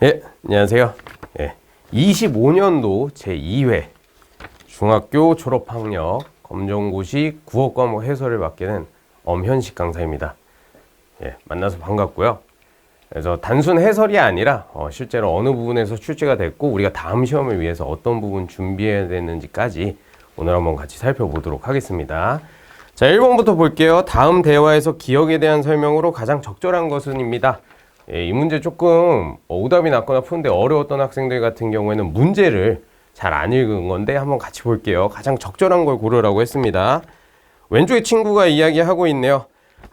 예, 안녕하세요. 예, 25년도 제2회 중학교 졸업학력 검정고시 국어 과목 해설을 맡게 된 엄현식 강사입니다. 예, 만나서 반갑고요. 그래서 단순 해설이 아니라 실제로 어느 부분에서 출제가 됐고 우리가 다음 시험을 위해서 어떤 부분 준비해야 되는지까지 오늘 한번 같이 살펴보도록 하겠습니다. 자, 1번부터 볼게요. 다음 대화에서 기억에 대한 설명으로 가장 적절한 것은입니다. 예, 이 문제 조금 오답이 낮거나 푸는데 어려웠던 학생들 같은 경우에는 문제를 잘 안 읽은 건데 한번 같이 볼게요. 가장 적절한 걸 고르라고 했습니다. 왼쪽에 친구가 이야기하고 있네요.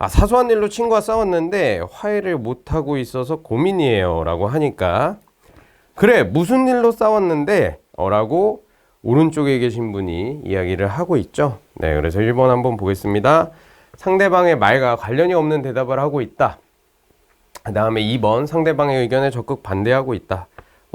사소한 일로 친구와 싸웠는데 화해를 못하고 있어서 고민이에요 라고 하니까, 그래 무슨 일로 싸웠는데? 라고 오른쪽에 계신 분이 이야기를 하고 있죠. 네, 그래서 1번 한번 보겠습니다. 상대방의 말과 관련이 없는 대답을 하고 있다. 그 다음에 2번 상대방의 의견에 적극 반대하고 있다.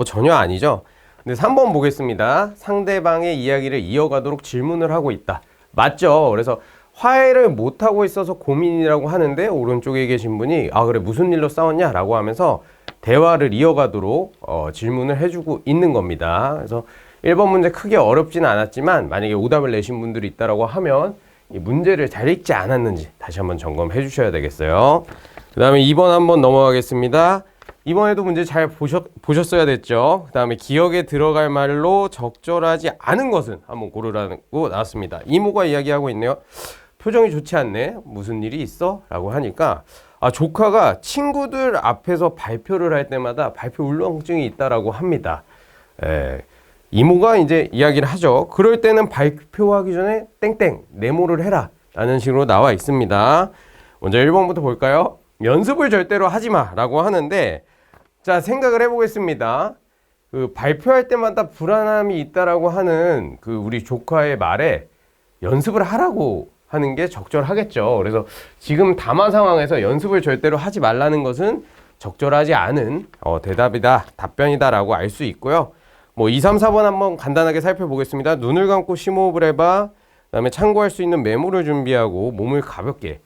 전혀 아니죠. 근데 3번 보겠습니다. 상대방의 이야기를 이어가도록 질문을 하고 있다. 맞죠? 그래서 화해를 못하고 있어서 고민이라고 하는데 오른쪽에 계신 분이 그래 무슨 일로 싸웠냐 라고 하면서 대화를 이어가도록 질문을 해주고 있는 겁니다. 그래서 1번 문제 크게 어렵지는 않았지만 만약에 오답을 내신 분들이 있다라고 하면 이 문제를 잘 읽지 않았는지 다시 한번 점검해 주셔야 되겠어요. 그 다음에 2번 한번 넘어가겠습니다. 이번에도 문제 잘 보셨어야 됐죠. 그 다음에 기억에 들어갈 말로 적절하지 않은 것은 한번 고르라고 나왔습니다. 이모가 이야기하고 있네요. 표정이 좋지 않네. 무슨 일이 있어? 라고 하니까 조카가 친구들 앞에서 발표를 할 때마다 발표 울렁증이 있다라고 합니다. 이모가 이제 이야기를 하죠. 그럴 때는 발표하기 전에 땡땡 네모를 해라 라는 식으로 나와 있습니다. 먼저 1번부터 볼까요? 연습을 절대로 하지마 라고 하는데, 자 생각을 해보겠습니다. 발표할 때마다 불안함이 있다라고 하는 우리 조카의 말에 연습을 하라고 하는 게 적절하겠죠. 그래서 지금 담화 상황에서 연습을 절대로 하지 말라는 것은 적절하지 않은 대답이다, 답변이다 라고 알 수 있고요. 2, 3, 4번 한번 간단하게 살펴보겠습니다. 눈을 감고 심호흡을 해봐. 그 다음에 참고할 수 있는 메모를 준비하고 몸을 가볍게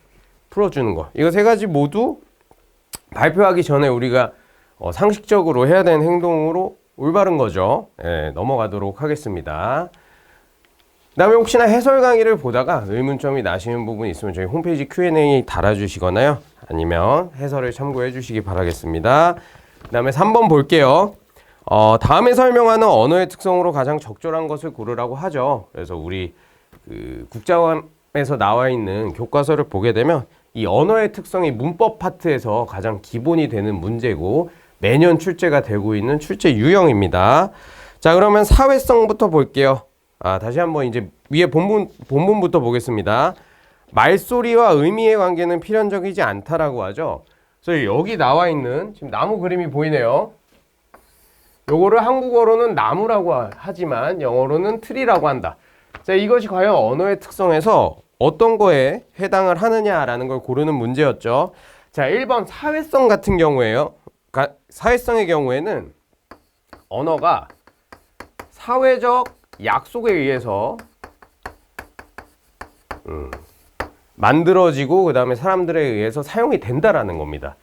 풀어주는 거. 이거 세 가지 모두 발표하기 전에 우리가 상식적으로 해야 되는 행동으로 올바른 거죠. 넘어가도록 하겠습니다. 그 다음에 혹시나 해설 강의를 보다가 의문점이 나시는 부분이 있으면 저희 홈페이지 Q&A 달아주시거나요. 아니면 해설을 참고해 주시기 바라겠습니다. 그 다음에 3번 볼게요. 다음에 설명하는 언어의 특성으로 가장 적절한 것을 고르라고 하죠. 그래서 우리 국자원에서 나와 있는 교과서를 보게 되면 이 언어의 특성이 문법 파트에서 가장 기본이 되는 문제고 매년 출제가 되고 있는 출제 유형입니다. 자, 그러면 사회성부터 볼게요. 다시 한번 이제 위에 본문부터 보겠습니다. 말소리와 의미의 관계는 필연적이지 않다라고 하죠. 그래서 여기 나와 있는 지금 나무 그림이 보이네요. 요거를 한국어로는 나무라고 하지만 영어로는 트리라고 한다. 자, 이것이 과연 언어의 특성에서 어떤 거에 해당을 하느냐라는 걸 고르는 문제였죠. 자, 1번 사회성 같은 경우에요. 사회성의 경우에는 언어가 사회적 약속에 의해서 만들어지고 그 다음에 사람들에 의해서 사용이 된다라는 겁니다.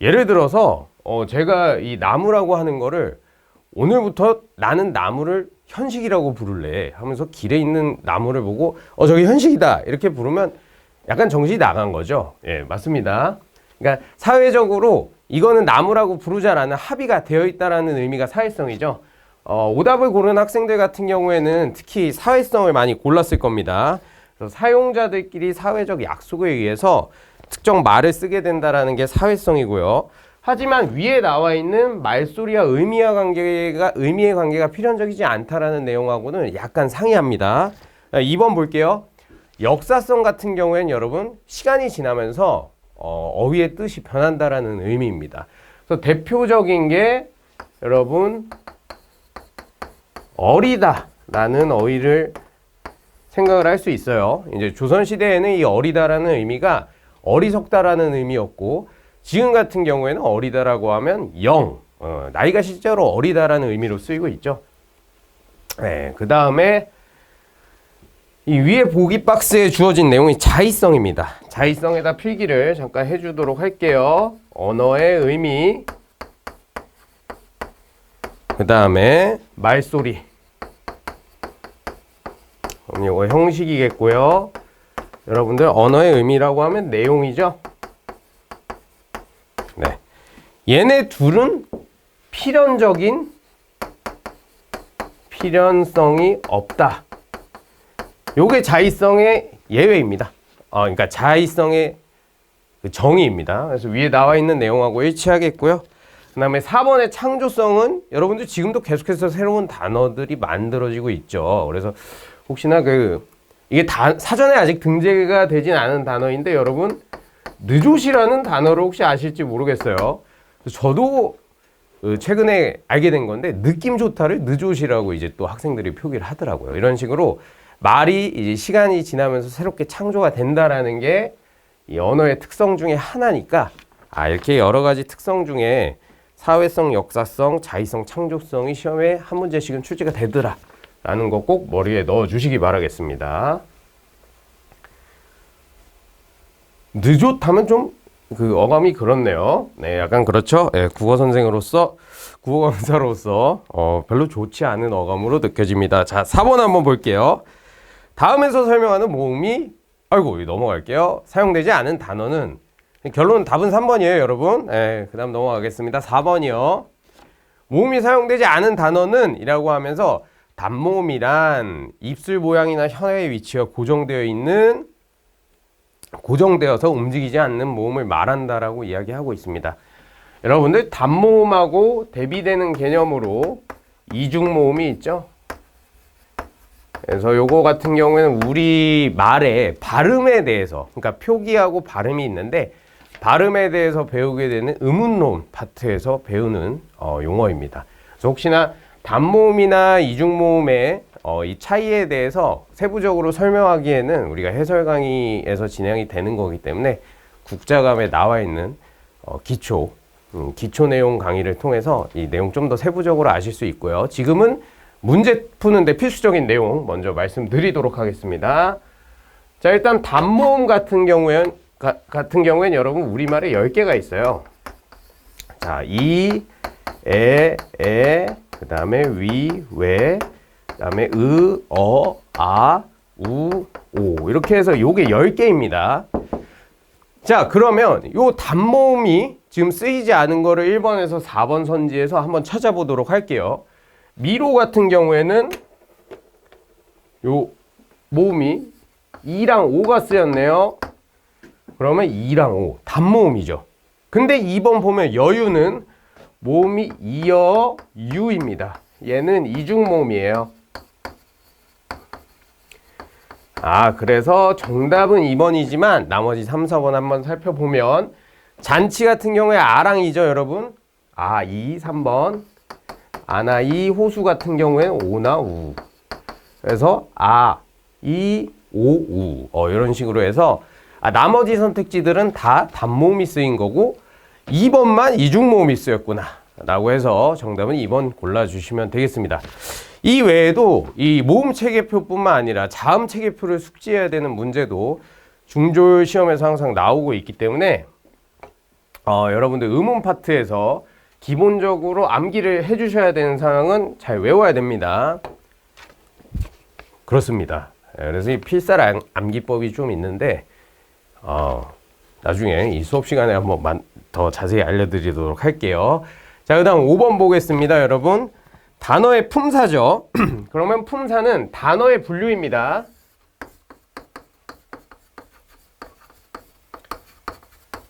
예를 들어서 제가 이 나무라고 하는 거를 오늘부터 나는 나무를 현식이라고 부를래 하면서 길에 있는 나무를 보고 저기 현식이다 이렇게 부르면 약간 정신이 나간 거죠. 예, 맞습니다. 그러니까 사회적으로 이거는 나무라고 부르자라는 합의가 되어 있다라는 의미가 사회성이죠. 오답을 고르는 학생들 같은 경우에는 특히 사회성을 많이 골랐을 겁니다. 그래서 사용자들끼리 사회적 약속에 의해서 특정 말을 쓰게 된다라는 게 사회성이고요. 하지만 위에 나와 있는 말소리와 의미의 관계가 필연적이지 않다라는 내용하고는 약간 상이합니다. 2번 볼게요. 역사성 같은 경우에는 여러분 시간이 지나면서 어휘의 뜻이 변한다라는 의미입니다. 그래서 대표적인 게 여러분 어리다라는 어휘를 생각을 할 수 있어요. 이제 조선시대에는 이 어리다라는 의미가 어리석다라는 의미였고, 지금 같은 경우에는 어리다라고 하면 나이가 실제로 어리다라는 의미로 쓰이고 있죠. 그 다음에 이 위에 보기 박스에 주어진 내용이 자의성입니다. 자의성에다 필기를 잠깐 해주도록 할게요. 언어의 의미, 그 다음에 말소리. 그럼 이거 형식이겠고요. 여러분들 언어의 의미라고 하면 내용이죠. 네. 얘네 둘은 필연성이 없다. 요게 자의성의 예외입니다. 그러니까 자의성의 그 정의입니다. 그래서 위에 나와 있는 내용하고 일치하겠고요. 그 다음에 4번의 창조성은 여러분들 지금도 계속해서 새로운 단어들이 만들어지고 있죠. 그래서 혹시나 이게 사전에 아직 등재가 되진 않은 단어인데 여러분 느조시라는 단어를 혹시 아실지 모르겠어요. 저도 최근에 알게 된 건데 느낌 좋다를 느조시라고 이제 또 학생들이 표기를 하더라고요. 이런 식으로 말이 이제 시간이 지나면서 새롭게 창조가 된다라는 게 이 언어의 특성 중에 하나니까 이렇게 여러 가지 특성 중에 사회성, 역사성, 자의성, 창조성이 시험에 한 문제씩은 출제가 되더라 라는 거 꼭 머리에 넣어 주시기 바라겠습니다. 느좋다면 좀 어감이 그렇네요. 네, 약간 그렇죠. 네, 국어 선생으로서, 국어 강사로서 별로 좋지 않은 어감으로 느껴집니다. 자, 4번 한번 볼게요. 다음에서 설명하는 모음이 넘어갈게요. 사용되지 않은 단어는 결론은 답은 3번이에요, 여러분. 네, 그 다음 넘어가겠습니다. 4번이요. 모음이 사용되지 않은 단어는 이라고 하면서 단모음이란 입술 모양이나 혀의 위치가 고정되어서 움직이지 않는 모음을 말한다라고 이야기하고 있습니다. 여러분들 단모음하고 대비되는 개념으로 이중모음이 있죠. 그래서 요거 같은 경우에는 우리 말의 발음에 대해서, 그러니까 표기하고 발음이 있는데 발음에 대해서 배우게 되는 의문론 파트에서 배우는 용어입니다. 그래서 혹시나 단모음이나 이중모음의 이 차이에 대해서 세부적으로 설명하기에는 우리가 해설 강의에서 진행이 되는 거기 때문에 국자감에 나와 있는 기초 내용 강의를 통해서 이 내용 좀 더 세부적으로 아실 수 있고요. 지금은 문제 푸는데 필수적인 내용 먼저 말씀드리도록 하겠습니다. 자, 일단 단모음 같은 경우엔 여러분 우리말에 10개가 있어요. 자, 이, 에, 그 다음에 위, 왜, 그 다음에 으, 아, 우, 오 이렇게 해서 요게 10개입니다. 자, 그러면 요 단모음이 지금 쓰이지 않은 거를 1번에서 4번 선지에서 한번 찾아보도록 할게요. 미로 같은 경우에는 요 모음이 2랑 5가 쓰였네요. 그러면 2랑 5 단모음이죠. 근데 2번 보면 여유는 모음이 이어 유입니다. 얘는 이중모음이에요. 그래서 정답은 2번이지만 나머지 3, 4번 한번 살펴보면 잔치 같은 경우에 아랑 이죠, 여러분. 2, 3번. 아나 이, 호수 같은 경우에는 오나 우. 그래서 이, 오, 우. 이런 식으로 해서 나머지 선택지들은 다 단모음이 쓰인 거고 2번만 이중모음이 쓰였구나 라고 해서 정답은 2번 골라주시면 되겠습니다. 이 외에도 이 모음 체계표뿐만 아니라 자음 체계표를 숙지해야 되는 문제도 중졸 시험에서 항상 나오고 있기 때문에 여러분들 의문 파트에서 기본적으로 암기를 해주셔야 되는 상황은 잘 외워야 됩니다. 그렇습니다. 그래서 이 필살 암기법이 좀 있는데 나중에 이 수업 시간에 한번 더 자세히 알려드리도록 할게요. 자, 그 다음 5번 보겠습니다, 여러분. 단어의 품사죠. 그러면 품사는 단어의 분류입니다.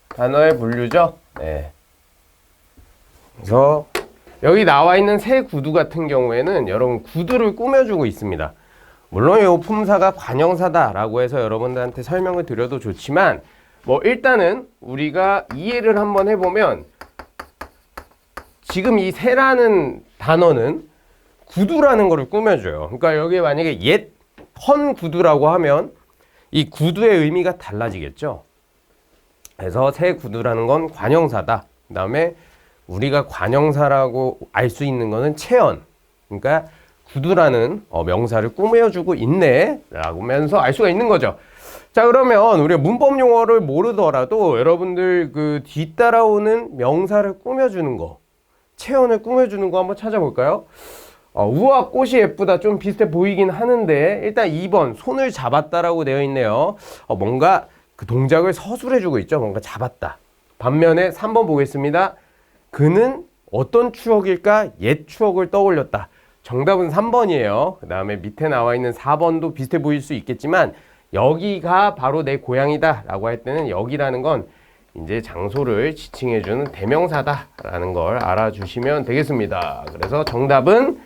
단어의 분류죠. 네. 그래서 여기 나와 있는 새 구두 같은 경우에는 여러분 구두를 꾸며주고 있습니다. 물론 이 품사가 관형사다라고 해서 여러분들한테 설명을 드려도 좋지만 일단은 우리가 이해를 한번 해보면 지금 이 새라는 단어는 구두라는 거를 꾸며줘요. 그러니까 여기 만약에 옛 헌 구두라고 하면 이 구두의 의미가 달라지겠죠. 그래서 새 구두라는 건 관형사다. 그 다음에 우리가 관형사라고 알 수 있는 거는 체언. 그러니까 구두라는 명사를 꾸며주고 있네 라고 하면서 알 수가 있는 거죠. 자, 그러면 우리가 문법 용어를 모르더라도 여러분들 뒤따라오는 명사를 꾸며주는 거, 체온을 꾸며주는 거 한번 찾아볼까요? 우와 꽃이 예쁘다. 좀 비슷해 보이긴 하는데 일단 2번 손을 잡았다라고 되어 있네요. 뭔가 그 동작을 서술해주고 있죠. 뭔가 잡았다. 반면에 3번 보겠습니다. 그는 어떤 추억일까? 옛 추억을 떠올렸다. 정답은 3번이에요. 그 다음에 밑에 나와 있는 4번도 비슷해 보일 수 있겠지만 여기가 바로 내 고향이다 라고 할 때는 여기라는 건 이제 장소를 지칭해주는 대명사다 라는 걸 알아주시면 되겠습니다. 그래서 정답은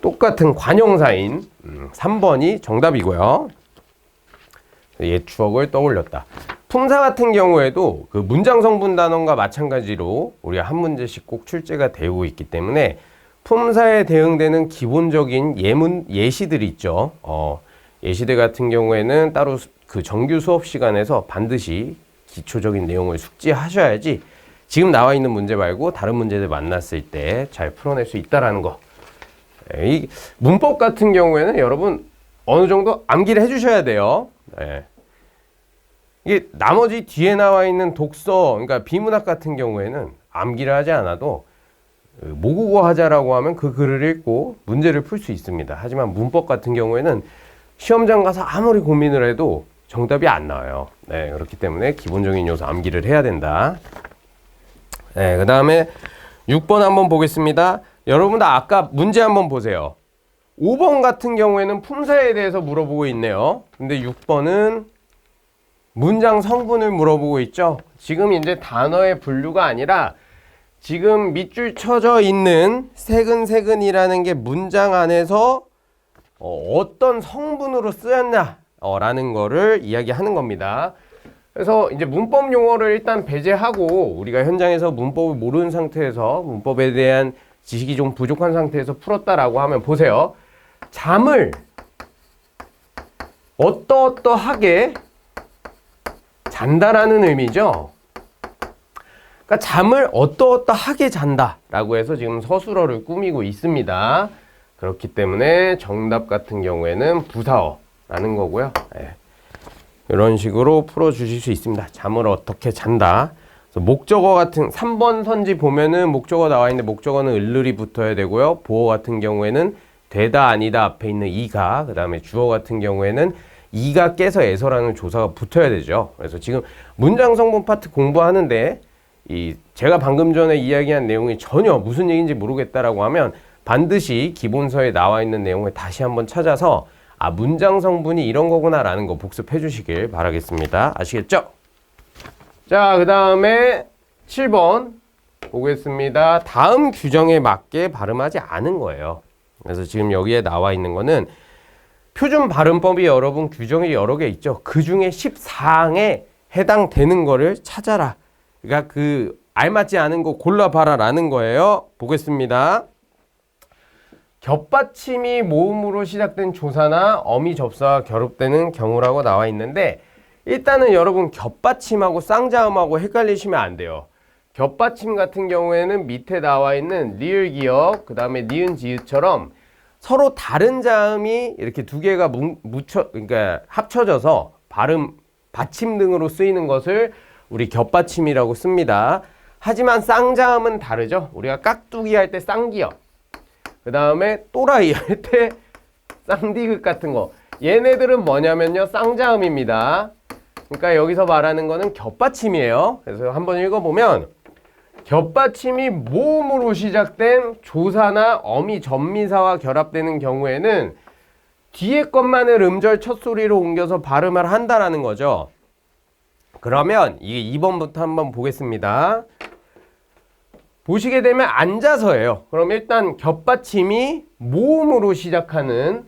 똑같은 관용사인 3번이 정답이고요. 옛 추억을 떠올렸다. 품사 같은 경우에도 그 문장 성분 단원과 마찬가지로 우리가 한 문제씩 꼭 출제가 되고 있기 때문에 품사에 대응되는 기본적인 예시들이 있죠. 예시들 같은 경우에는 따로 그 정규 수업 시간에서 반드시 기초적인 내용을 숙지하셔야지 지금 나와 있는 문제 말고 다른 문제들 만났을 때 잘 풀어낼 수 있다라는 거. 이 문법 같은 경우에는 여러분 어느 정도 암기를 해주셔야 돼요. 네. 이게 나머지 뒤에 나와 있는 독서, 그러니까 비문학 같은 경우에는 암기를 하지 않아도 모국어 하자라고 하면 그 글을 읽고 문제를 풀 수 있습니다. 하지만 문법 같은 경우에는 시험장 가서 아무리 고민을 해도 정답이 안 나와요. 네, 그렇기 때문에 기본적인 요소 암기를 해야 된다. 네, 그 다음에 6번 한번 보겠습니다. 여러분들 아까 문제 한번 보세요. 5번 같은 경우에는 품사에 대해서 물어보고 있네요. 근데 6번은 문장 성분을 물어보고 있죠. 지금 이제 단어의 분류가 아니라 지금 밑줄 쳐져 있는 세근세근이라는 게 문장 안에서 어떤 성분으로 쓰였냐 라는 거를 이야기하는 겁니다. 그래서 이제 문법 용어를 일단 배제하고 우리가 현장에서 문법을 모르는 상태에서 문법에 대한 지식이 좀 부족한 상태에서 풀었다라고 하면 보세요. 잠을 어떠어떠하게 잔다라는 의미죠. 그러니까 잠을 어떠어떠하게 잔다라고 해서 지금 서술어를 꾸미고 있습니다. 그렇기 때문에 정답 같은 경우에는 부사어라는 거고요. 네. 이런 식으로 풀어주실 수 있습니다. 잠을 어떻게 잔다. 그래서 목적어 같은 3번 선지 보면은 목적어 나와 있는데 목적어는 을을이 붙어야 되고요. 보어 같은 경우에는 되다 아니다 앞에 있는 이가, 그 다음에 주어 같은 경우에는 이가 깨서 에서라는 조사가 붙어야 되죠. 그래서 지금 문장 성분 파트 공부하는데 제가 방금 전에 이야기한 내용이 전혀 무슨 얘기인지 모르겠다라고 하면 반드시 기본서에 나와 있는 내용을 다시 한번 찾아서 문장 성분이 이런 거구나 라는 거 복습해 주시길 바라겠습니다. 아시겠죠? 자, 그 다음에 7번 보겠습니다. 다음 규정에 맞게 발음하지 않은 거예요. 그래서 지금 여기에 나와 있는 거는 표준 발음법이 여러분 규정이 여러 개 있죠. 그 중에 14항에 해당되는 거를 찾아라. 그러니까 그 알맞지 않은 거 골라봐라 라는 거예요. 보겠습니다. 겹받침이 모음으로 시작된 조사나 어미 접사와 결합되는 경우라고 나와 있는데 일단은 여러분 겹받침하고 쌍자음하고 헷갈리시면 안 돼요. 겹받침 같은 경우에는 밑에 나와 있는 리을 기역, 그 다음에 니은 지읒처럼 서로 다른 자음이 이렇게 두 개가 그러니까 합쳐져서 발음, 받침 등으로 쓰이는 것을 우리 겹받침이라고 씁니다. 하지만 쌍자음은 다르죠. 우리가 깍두기 할 때 쌍기역, 그 다음에 또라이 할 때 쌍디귿 같은 거. 얘네들은 뭐냐면요, 쌍자음입니다. 그러니까 여기서 말하는 거는 겹받침이에요. 그래서 한번 읽어보면 겹받침이 모음으로 시작된 조사나 어미 전미사와 결합되는 경우에는 뒤에 것만을 음절 첫 소리로 옮겨서 발음을 한다라는 거죠. 그러면 이게 2번부터 한번 보겠습니다. 보시게 되면 앉아서예요. 그럼 일단 겹받침이 모음으로 시작하는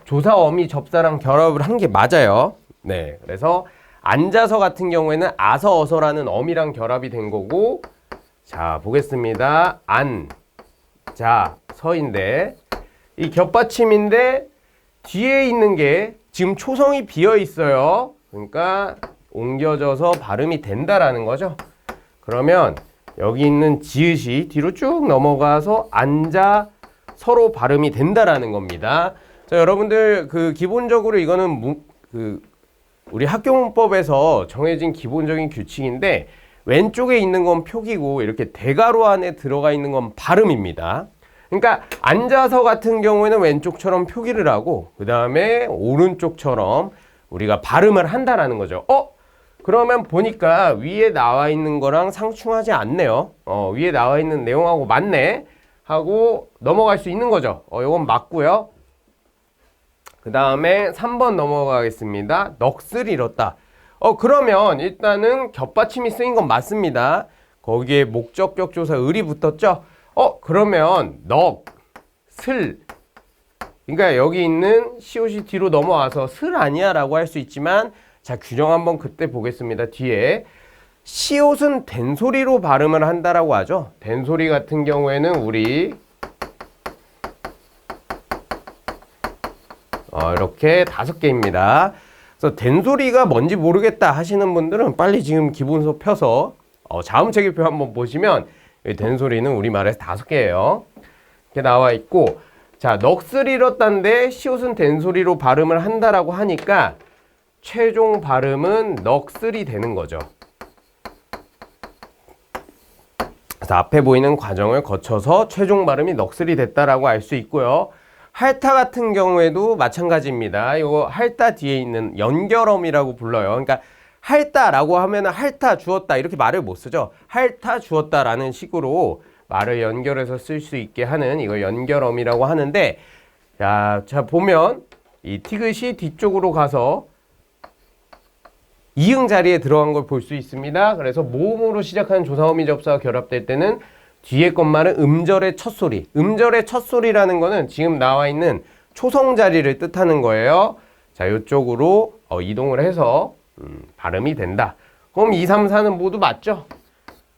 조사, 어미, 접사랑 결합을 한 게 맞아요. 네, 그래서 앉아서 같은 경우에는 아서, 어서라는 어미랑 결합이 된 거고, 자 보겠습니다. 안, 자, 서인데 이 겹받침인데 뒤에 있는 게 지금 초성이 비어 있어요. 그러니까 옮겨져서 발음이 된다라는 거죠. 그러면 여기 있는 지읒이 뒤로 쭉 넘어가서 앉아 서로 발음이 된다라는 겁니다. 자, 여러분들 그 기본적으로 이거는 우리 학교 문법에서 정해진 기본적인 규칙인데 왼쪽에 있는 건 표기고 이렇게 대괄호 안에 들어가 있는 건 발음입니다. 그러니까 앉아서 같은 경우에는 왼쪽처럼 표기를 하고 그 다음에 오른쪽처럼 우리가 발음을 한다라는 거죠. 그러면 보니까 위에 나와 있는 거랑 상충하지 않네요. 위에 나와 있는 내용하고 맞네 하고 넘어갈 수 있는 거죠. 이건 맞고요. 그 다음에 3번 넘어가겠습니다. 넋을 잃었다. 그러면 일단은 겹받침이 쓰인 건 맞습니다. 거기에 목적격 조사 을이 붙었죠. 그러면 넋, 슬, 그러니까 여기 있는 시옷이 뒤로 넘어와서 슬 아니야 라고 할 수 있지만, 자, 규정 한번 그때 보겠습니다. 뒤에 시옷은 된소리로 발음을 한다라고 하죠. 된소리 같은 경우에는 우리 이렇게 5개입니다. 그래서 된소리가 뭔지 모르겠다 하시는 분들은 빨리 지금 기본서 펴서 자음체계표 한번 보시면 된소리는 우리말에서 5개예요. 이렇게 나와 있고, 자, 넋을 잃었다인데 시옷은 된소리로 발음을 한다라고 하니까 최종 발음은 넋을이 되는 거죠. 그래서 앞에 보이는 과정을 거쳐서 최종 발음이 넋을이 됐다라고 알 수 있고요. 할타 같은 경우에도 마찬가지입니다. 이거 할타 뒤에 있는 연결음이라고 불러요. 그러니까 할다라고 하면 할타 주었다 이렇게 말을 못 쓰죠. 할타 주었다라는 식으로 말을 연결해서 쓸 수 있게 하는 이거 연결음이라고 하는데, 자 보면 이 티귿이 뒤쪽으로 가서 이응 자리에 들어간 걸 볼 수 있습니다. 그래서 모음으로 시작하는 조사어미 접사가 결합될 때는 뒤에 것만은 음절의 첫 소리. 음절의 첫 소리라는 거는 지금 나와 있는 초성 자리를 뜻하는 거예요. 자, 이쪽으로 이동을 해서 발음이 된다. 그럼 2, 3, 4는 모두 맞죠?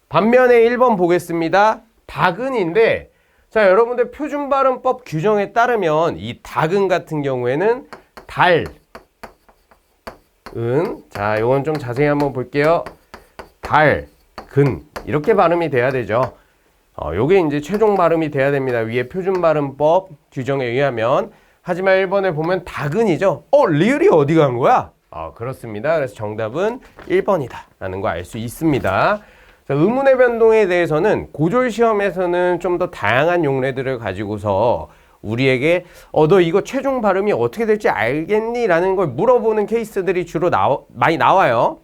반면에 1번 보겠습니다. 닭은인데, 자, 여러분들 표준 발음법 규정에 따르면 이 닭은 같은 경우에는 달, 자, 요건 좀 자세히 한번 볼게요. 달, 근 이렇게 발음이 돼야 되죠. 요게 이제 최종 발음이 돼야 됩니다. 위에 표준 발음법 규정에 의하면. 하지만 1번에 보면 닭은이죠. 리을이 어디 간 거야? 그렇습니다. 그래서 정답은 1번이다 라는 거 알 수 있습니다. 자, 의문의 변동에 대해서는 고졸 시험에서는 좀 더 다양한 용례들을 가지고서 우리에게 너 이거 최종 발음이 어떻게 될지 알겠니? 라는 걸 물어보는 케이스들이 주로 많이 나와요.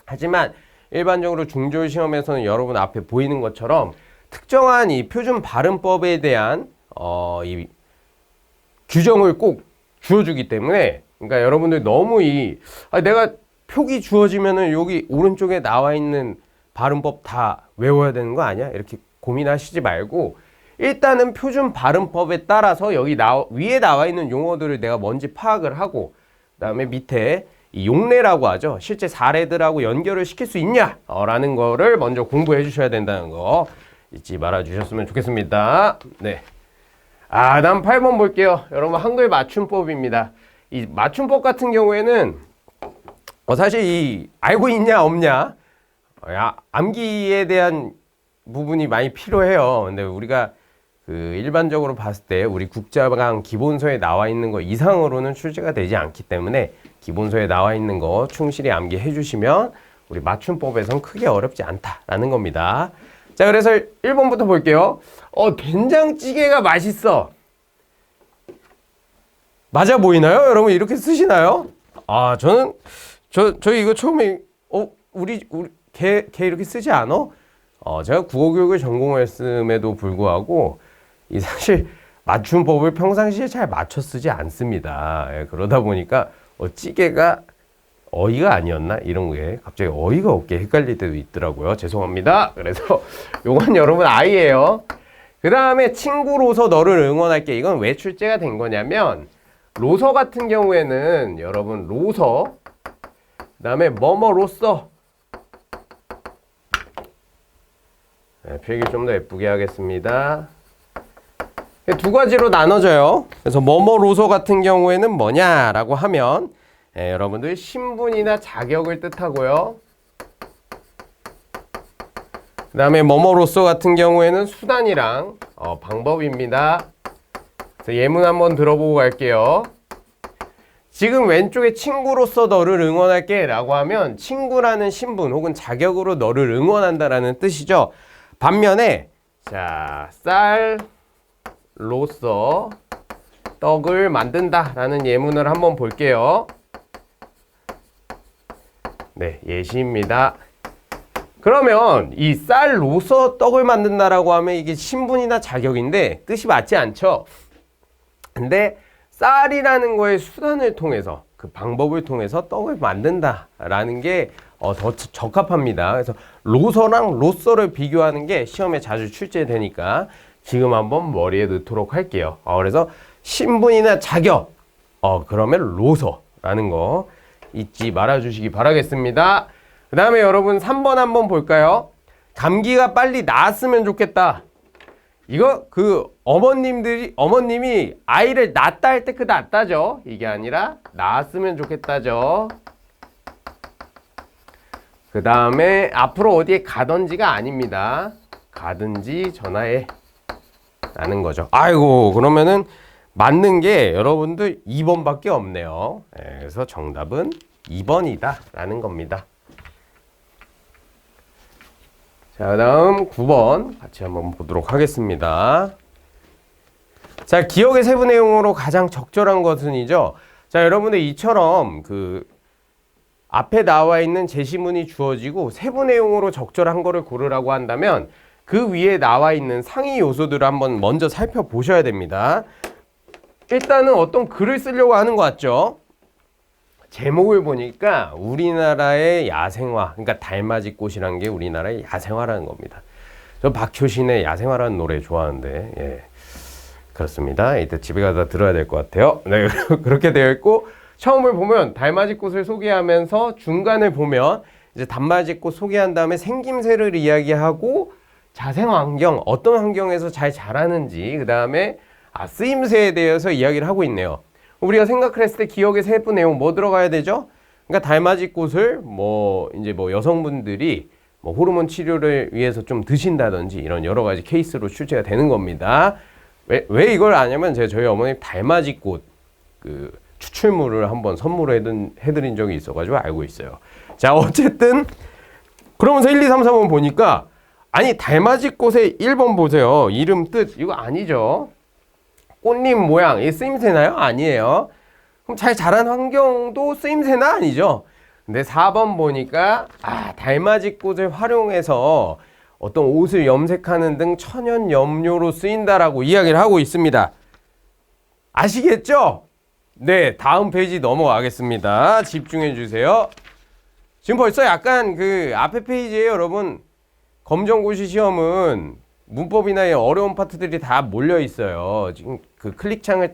하지만 일반적으로 중졸 시험에서는 여러분 앞에 보이는 것처럼 특정한 이 표준 발음법에 대한 이 규정을 꼭 주어주기 때문에, 그러니까 여러분들 너무 내가 표기 주어지면은 여기 오른쪽에 나와 있는 발음법 다 외워야 되는 거 아니야? 이렇게 고민하시지 말고 일단은 표준 발음법에 따라서 여기 위에 나와 있는 용어들을 내가 뭔지 파악을 하고, 그 다음에 밑에 이 용례라고 하죠. 실제 사례들하고 연결을 시킬 수 있냐? 라는 거를 먼저 공부해 주셔야 된다는 거 잊지 말아 주셨으면 좋겠습니다. 네. 다음 8번 볼게요. 여러분, 한글 맞춤법입니다. 이 맞춤법 같은 경우에는 사실 이 알고 있냐 없냐, 암기에 대한 부분이 많이 필요해요. 근데 우리가 일반적으로 봤을 때 우리 국자강 기본서에 나와 있는 거 이상으로는 출제가 되지 않기 때문에 기본서에 나와 있는 거 충실히 암기해 주시면 우리 맞춤법에선 크게 어렵지 않다라는 겁니다. 자, 그래서 1번부터 볼게요. 된장찌개가 맛있어. 맞아 보이나요? 여러분 이렇게 쓰시나요? 저희 이거 처음에 우리 걔 이렇게 쓰지 않아? 제가 국어교육을 전공했음에도 불구하고 사실 맞춤법을 평상시에 잘 맞춰 쓰지 않습니다. 그러다 보니까 찌개가 어이가 아니었나? 이런 게 갑자기 어이가 없게 헷갈릴 때도 있더라고요. 죄송합니다. 그래서 요건 여러분 아이예요. 그 다음에 친구로서 너를 응원할게. 이건 왜 출제가 된 거냐면, 로서 같은 경우에는 여러분 로서, 그 다음에 뭐뭐로서, 필기 좀 더 예쁘게 하겠습니다. 두 가지로 나눠져요. 그래서 뭐뭐로서 같은 경우에는 뭐냐라고 하면 여러분들 신분이나 자격을 뜻하고요. 그 다음에 뭐뭐로서 같은 경우에는 수단이랑 방법입니다. 그래서 예문 한번 들어보고 갈게요. 지금 왼쪽에 친구로서 너를 응원할게 라고 하면 친구라는 신분 혹은 자격으로 너를 응원한다라는 뜻이죠. 반면에 자, 쌀로서 떡을 만든다 라는 예문을 한번 볼게요. 네, 예시입니다. 그러면 이 쌀로서 떡을 만든다라고 하면 이게 신분이나 자격인데 뜻이 맞지 않죠? 근데 쌀이라는 거의 수단을 통해서 그 방법을 통해서 떡을 만든다라는 게 더 적합합니다. 그래서 로서랑 로서를 비교하는 게 시험에 자주 출제되니까 지금 한번 머리에 넣도록 할게요. 그래서 신분이나 자격, 그러면 로서라는 거 잊지 말아주시기 바라겠습니다. 그 다음에 여러분 3번 한번 볼까요? 감기가 빨리 나았으면 좋겠다. 이거 어머님이 아이를 낳았다 할 때 그 낳았다죠. 이게 아니라 낳았으면 좋겠다죠. 그 다음에 앞으로 어디에 가든지가 아닙니다. 가든지 전화해 라는 거죠. 아이고, 그러면은 맞는 게 여러분들 2번밖에 없네요. 그래서 정답은 2번이다 라는 겁니다. 자, 다음 9번 같이 한번 보도록 하겠습니다. 자, 기억의 세부 내용으로 가장 적절한 것은이죠. 자, 여러분들 이처럼 앞에 나와 있는 제시문이 주어지고 세부 내용으로 적절한 거를 고르라고 한다면 그 위에 나와 있는 상위 요소들을 한번 먼저 살펴보셔야 됩니다. 일단은 어떤 글을 쓰려고 하는 것 같죠? 제목을 보니까 우리나라의 야생화, 그러니까 달맞이 꽃이란 게 우리나라의 야생화라는 겁니다. 저 박효신의 야생화라는 노래 좋아하는데, 예, 그렇습니다. 이때 집에 가서 들어야 될 것 같아요. 네, 그렇게 되어 있고 처음을 보면 달맞이 꽃을 소개하면서 중간을 보면 이제 달맞이 꽃 소개한 다음에 생김새를 이야기하고 자생 환경, 어떤 환경에서 잘 자라는지, 그 다음에 쓰임새에 대해서 이야기를 하고 있네요. 우리가 생각을 했을 때 기억의 세부 내용 뭐 들어가야 되죠? 그러니까 달맞이 꽃을 이제 여성분들이 호르몬 치료를 위해서 좀 드신다든지 이런 여러 가지 케이스로 출제가 되는 겁니다. 왜 이걸 아냐면 제가 저희 어머니 달맞이 꽃 추출물을 한번 선물을 해드린 적이 있어가지고 알고 있어요. 자, 어쨌든 그러면서 1, 2, 3, 4번 보니까 아니 달맞이 꽃의 1번 보세요. 이름 뜻 이거 아니죠. 꽃잎 모양 이 쓰임새나요? 아니에요. 그럼 잘 자란 환경도 쓰임새나? 아니죠. 근데 4번 보니까 달맞이 꽃을 활용해서 어떤 옷을 염색하는 등 천연 염료로 쓰인다라고 이야기를 하고 있습니다. 아시겠죠? 네, 다음 페이지 넘어가겠습니다. 집중해 주세요. 지금 벌써 약간 앞에 페이지에 여러분 검정고시 시험은 문법이나 어려운 파트들이 다 몰려 있어요. 지금 클릭창을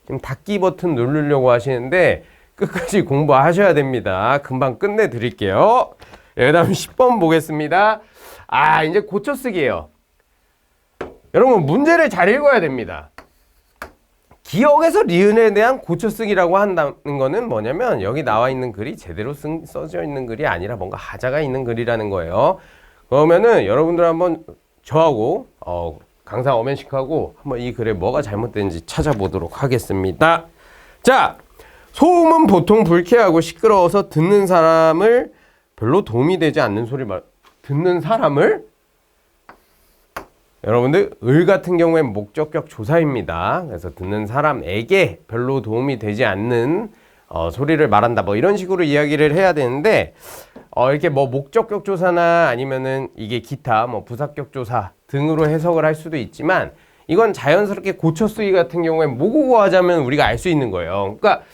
지금 닫기 버튼 누르려고 하시는데 끝까지 공부하셔야 됩니다. 금방 끝내 드릴게요. 그 다음 10번 보겠습니다. 이제 고쳐쓰기예요. 여러분 문제를 잘 읽어야 됩니다. 기억에서 리은에 대한 고쳐쓰기라고 한다는 거는 뭐냐면 여기 나와 있는 글이 제대로 써져 있는 글이 아니라 뭔가 하자가 있는 글이라는 거예요. 그러면은 여러분들 한번 저하고 강사 엄연식하고 한번 이 글에 뭐가 잘못된지 찾아보도록 하겠습니다. 자, 소음은 보통 불쾌하고 시끄러워서 듣는 사람을 별로 도움이 되지 않는 소리 듣는 사람을 여러분들 을 같은 경우엔 목적격 조사입니다. 그래서 듣는 사람에게 별로 도움이 되지 않는 소리를 말한다. 이런 식으로 이야기를 해야 되는데 이렇게 목적격 조사나 아니면은 이게 기타 부사격 조사 등으로 해석을 할 수도 있지만 이건 자연스럽게 고쳐쓰기 같은 경우엔 모국어 하자면 우리가 알 수 있는 거예요. 그러니까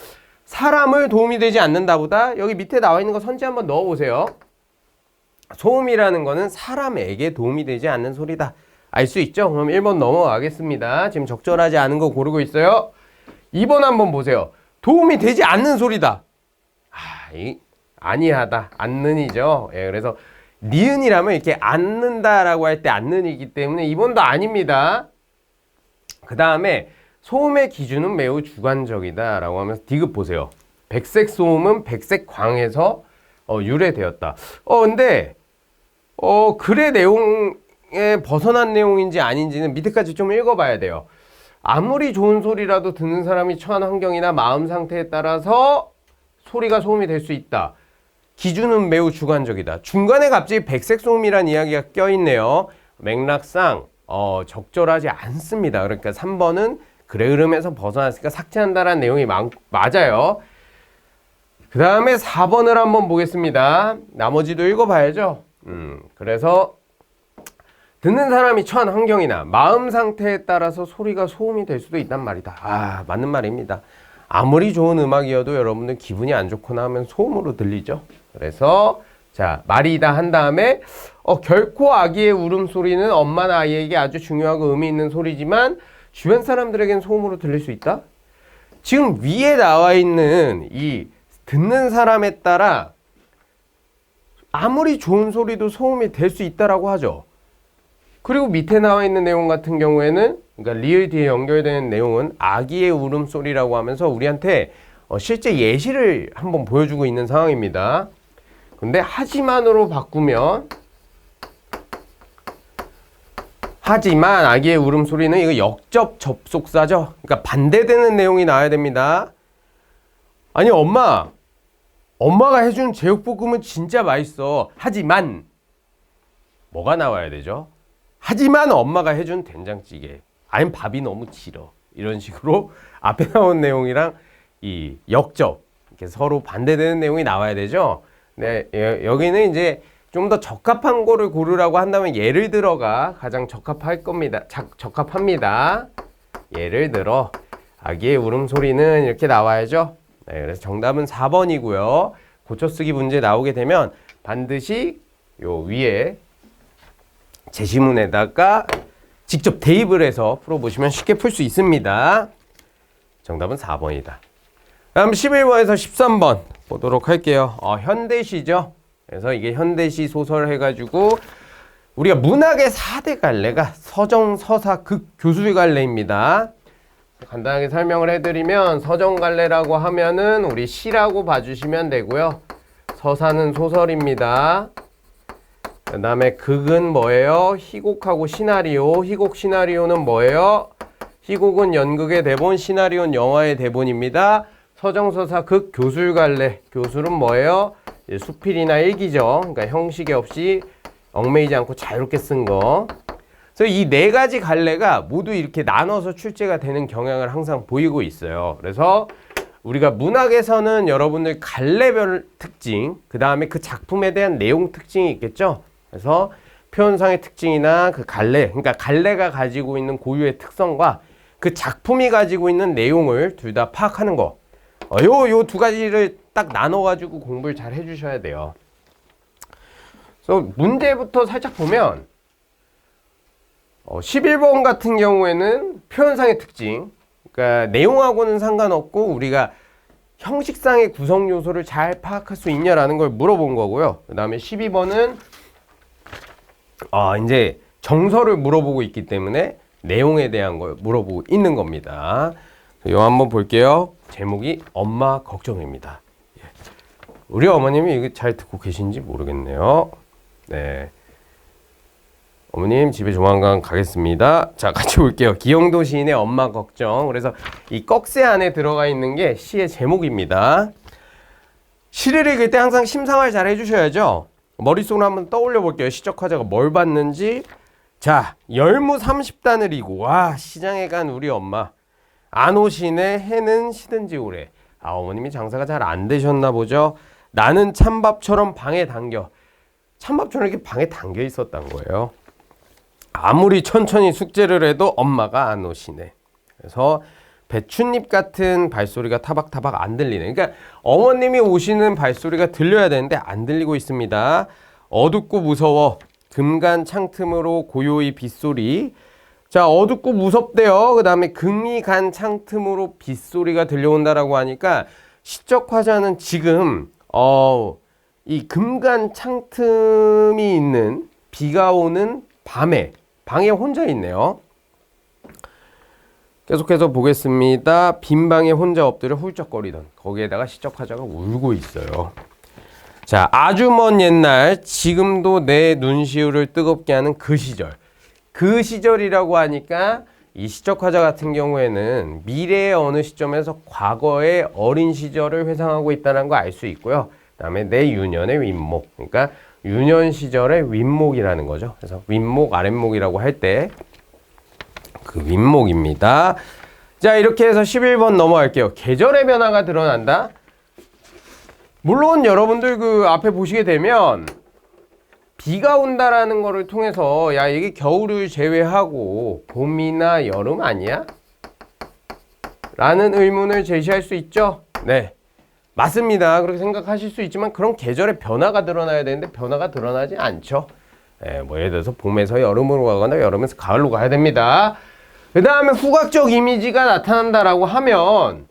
사람을 도움이 되지 않는다보다 여기 밑에 나와 있는 거 선지 한번 넣어보세요. 소음이라는 거는 사람에게 도움이 되지 않는 소리다. 알 수 있죠? 그럼 1번 넘어가겠습니다. 지금 적절하지 않은 거 고르고 있어요. 2번 한번 보세요. 도움이 되지 않는 소리다. 아니하다. 않는이죠. 예, 그래서 니은이라면 이렇게 않는다라고 할 때 않는이기 때문에 2번도 아닙니다. 그 다음에 소음의 기준은 매우 주관적이다 라고 하면서 디귿 보세요. 백색 소음은 백색 광에서 유래되었다. 근데 글의 내용에 벗어난 내용인지 아닌지는 밑에까지 좀 읽어봐야 돼요. 아무리 좋은 소리라도 듣는 사람이 처한 환경이나 마음 상태에 따라서 소리가 소음이 될 수 있다. 기준은 매우 주관적이다. 중간에 갑자기 백색 소음이란 이야기가 껴있네요. 맥락상 적절하지 않습니다. 그러니까 3번은 그래 흐름에서 벗어났으니까 삭제한다라는 내용이 맞아요. 그 다음에 4번을 한번 보겠습니다. 나머지도 읽어봐야죠. 그래서 듣는 사람이 처한 환경이나 마음 상태에 따라서 소리가 소음이 될 수도 있단 말이다. 맞는 말입니다. 아무리 좋은 음악이어도 여러분들 기분이 안 좋거나 하면 소음으로 들리죠. 그래서 자, 말이다 한 다음에 결코 아기의 울음소리는 엄마나 아이에게 아주 중요하고 의미 있는 소리지만 주변 사람들에겐 소음으로 들릴 수 있다? 지금 위에 나와 있는 이 듣는 사람에 따라 아무리 좋은 소리도 소음이 될 수 있다라고 하죠. 그리고 밑에 나와 있는 내용 같은 경우에는 그러니까 리을 뒤에 연결되는 내용은 아기의 울음소리라고 하면서 우리한테 실제 예시를 한번 보여주고 있는 상황입니다. 근데 하지만으로 바꾸면 하지만 아기의 울음소리는 이거 역접 접속사죠. 그러니까 반대되는 내용이 나와야 됩니다. 아니 엄마가 해준 제육볶음은 진짜 맛있어. 하지만 뭐가 나와야 되죠? 하지만 엄마가 해준 된장찌개 아니면 밥이 너무 질어. 이런 식으로 앞에 나온 내용이랑 이 역접 이렇게 서로 반대되는 내용이 나와야 되죠. 네, 여기는 이제 좀 더 적합한 거를 고르라고 한다면 예를 들어가 가장 적합할 겁니다. 적합합니다. 예를 들어 아기의 울음소리는 이렇게 나와야죠. 네, 그래서 정답은 4번이고요. 고쳐쓰기 문제 나오게 되면 반드시 요 위에 제시문에다가 직접 대입을 해서 풀어보시면 쉽게 풀 수 있습니다. 정답은 4번이다. 다음 11번에서 13번 보도록 할게요. 현대시죠. 그래서 이게 현대시 소설 해가지고 우리가 문학의 4대 갈래가 서정, 서사, 극, 교술 갈래입니다. 간단하게 설명을 해드리면 서정 갈래라고 하면은 우리 시라고 봐주시면 되고요. 서사는 소설입니다. 그 다음에 극은 뭐예요? 희곡하고 시나리오. 희곡 시나리오는 뭐예요? 희곡은 연극의 대본, 시나리오는 영화의 대본입니다. 서정서사 극 교술 갈래. 교술은 뭐예요? 수필이나 일기죠. 그러니까 형식이 없이 얽매이지 않고 자유롭게 쓴 거. 그래서 이 네 가지 갈래가 모두 이렇게 나눠서 출제가 되는 경향을 항상 보이고 있어요. 그래서 우리가 문학에서는 여러분들 갈래별 특징, 그 다음에 그 작품에 대한 내용 특징이 있겠죠. 그래서 표현상의 특징이나 그 갈래, 그러니까 갈래가 가지고 있는 고유의 특성과 그 작품이 가지고 있는 내용을 둘 다 파악하는 거. 요 두 가지를 딱 나눠가지고 공부를 잘 해주셔야 돼요. 그래서 문제부터 살짝 보면 11번 같은 경우에는 표현상의 특징, 그러니까 내용하고는 상관없고 우리가 형식상의 구성 요소를 잘 파악할 수 있냐라는 걸 물어본 거고요. 그 다음에 12번은 이제 정서를 물어보고 있기 때문에 내용에 대한 걸 물어보고 있는 겁니다. 이거 한번 볼게요. 제목이 엄마 걱정입니다. 우리 어머님이 이거 잘 듣고 계신지 모르겠네요. 네. 어머님 집에 조만간 가겠습니다. 자, 같이 볼게요. 기영도 시인의 엄마 걱정. 그래서 이 꺽쇠 안에 들어가 있는 게 시의 제목입니다. 시를 읽을 때 항상 심상을 잘 해주셔야죠. 머릿속으로 한번 떠올려 볼게요. 시적 화자가 뭘 봤는지. 자, 열무 30단을 이고 와 시장에 간 우리 엄마. 안 오시네 해는 시든지 오래. 어머님이 장사가 잘 안 되셨나 보죠. 나는 찬밥처럼 방에 당겨. 찬밥처럼 이렇게 방에 당겨 있었단 거예요. 아무리 천천히 숙제를 해도 엄마가 안 오시네. 그래서 배춧잎 같은 발소리가 타박타박 안 들리네. 그러니까 어머님이 오시는 발소리가 들려야 되는데 안 들리고 있습니다. 어둡고 무서워. 금간 창틈으로 고요히 빗소리. 자, 어둡고 무섭대요. 그 다음에 금이 간 창틈으로 빗소리가 들려온다라고 하니까 시적 화자는 지금 이 금간 창틈이 있는 비가 오는 밤에 방에 혼자 있네요. 계속해서 보겠습니다. 빈 방에 혼자 엎드려 훌쩍거리던 거기에다가 시적 화자가 울고 있어요. 자, 아주 먼 옛날 지금도 내 눈시울을 뜨겁게 하는 그 시절. 그 시절이라고 하니까 이 시적화자 같은 경우에는 미래의 어느 시점에서 과거의 어린 시절을 회상하고 있다는 거 알 수 있고요. 그 다음에 내 유년의 윗목, 그러니까 유년 시절의 윗목이라는 거죠. 그래서 윗목, 아랫목이라고 할 때 그 윗목입니다. 자, 이렇게 해서 11번 넘어갈게요. 계절의 변화가 드러난다. 물론 여러분들 그 앞에 보시게 되면 비가 온다라는 거를 통해서 야, 이게 겨울을 제외하고 봄이나 여름 아니야? 라는 의문을 제시할 수 있죠. 네, 맞습니다. 그렇게 생각하실 수 있지만 그런 계절의 변화가 드러나야 되는데 변화가 드러나지 않죠. 네, 뭐 예를 들어서 봄에서 여름으로 가거나 여름에서 가을로 가야 됩니다. 그 다음에 후각적 이미지가 나타난다라고 하면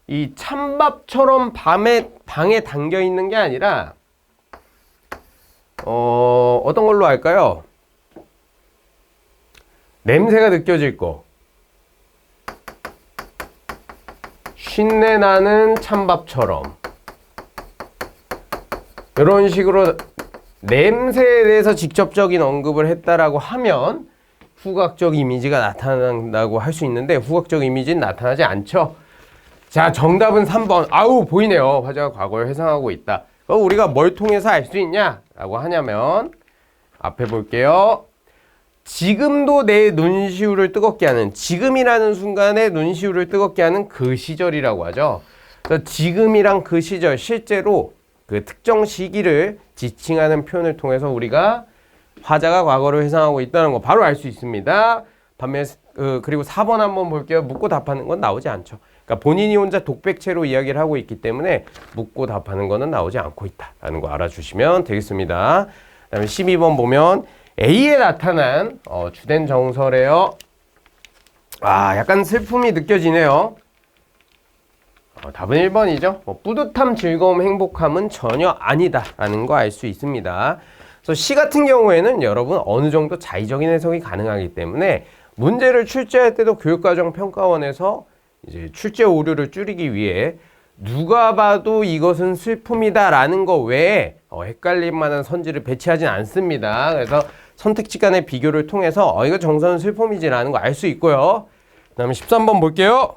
이 찬밥처럼 방에 담겨 있는 게 아니라 어떤 걸로 할까요? 냄새가 느껴질 거. 쉰내 나는 찬밥처럼. 이런 식으로 냄새에 대해서 직접적인 언급을 했다라고 하면 후각적 이미지가 나타난다고 할 수 있는데 후각적 이미지는 나타나지 않죠. 자, 정답은 3번. 아우, 보이네요. 화자가 과거를 회상하고 있다. 그럼 우리가 뭘 통해서 알 수 있냐? 라고 하냐면 앞에 볼게요. 지금도 내 눈시울을 뜨겁게 하는, 지금이라는 순간에 눈시울을 뜨겁게 하는 그 시절이라고 하죠. 그래서 지금이랑 그 시절, 실제로 그 특정 시기를 지칭하는 표현을 통해서 우리가 화자가 과거를 회상하고 있다는 거 바로 알 수 있습니다. 반면 그리고 4번 한번 볼게요. 묻고 답하는 건 나오지 않죠. 그러니까 본인이 혼자 독백체로 이야기를 하고 있기 때문에 묻고 답하는 거는 나오지 않고 있다라는 거 알아주시면 되겠습니다. 그다음에 12번 보면 A에 나타난 주된 정설이에요. 아, 약간 슬픔이 느껴지네요. 답은 1번이죠. 뿌듯함, 즐거움, 행복함은 전혀 아니다라는 거 알 수 있습니다. 그래서 시 같은 경우에는 여러분 어느 정도 자의적인 해석이 가능하기 때문에 문제를 출제할 때도 교육과정 평가원에서 이제 출제 오류를 줄이기 위해 누가 봐도 이것은 슬픔이다라는 거 외에 헷갈릴 만한 선지를 배치하진 않습니다. 그래서 선택지 간의 비교를 통해서 이거 정서는 슬픔이지라는 거 알 수 있고요. 그 다음에 13번 볼게요.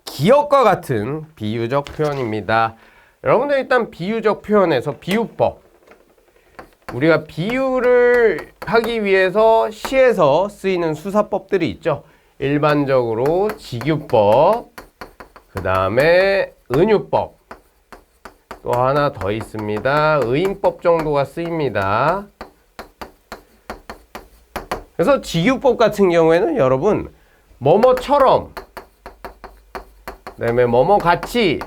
기억과 같은 비유적 표현입니다. 여러분들 일단 비유적 표현에서 비유법, 우리가 비유를 하기 위해서 시에서 쓰이는 수사법들이 있죠. 일반적으로 직유법, 그 다음에 은유법, 또 하나 더 있습니다. 의인법 정도가 쓰입니다. 그래서 직유법 같은 경우에는 여러분 뭐뭐처럼, 그 다음에 뭐뭐같이,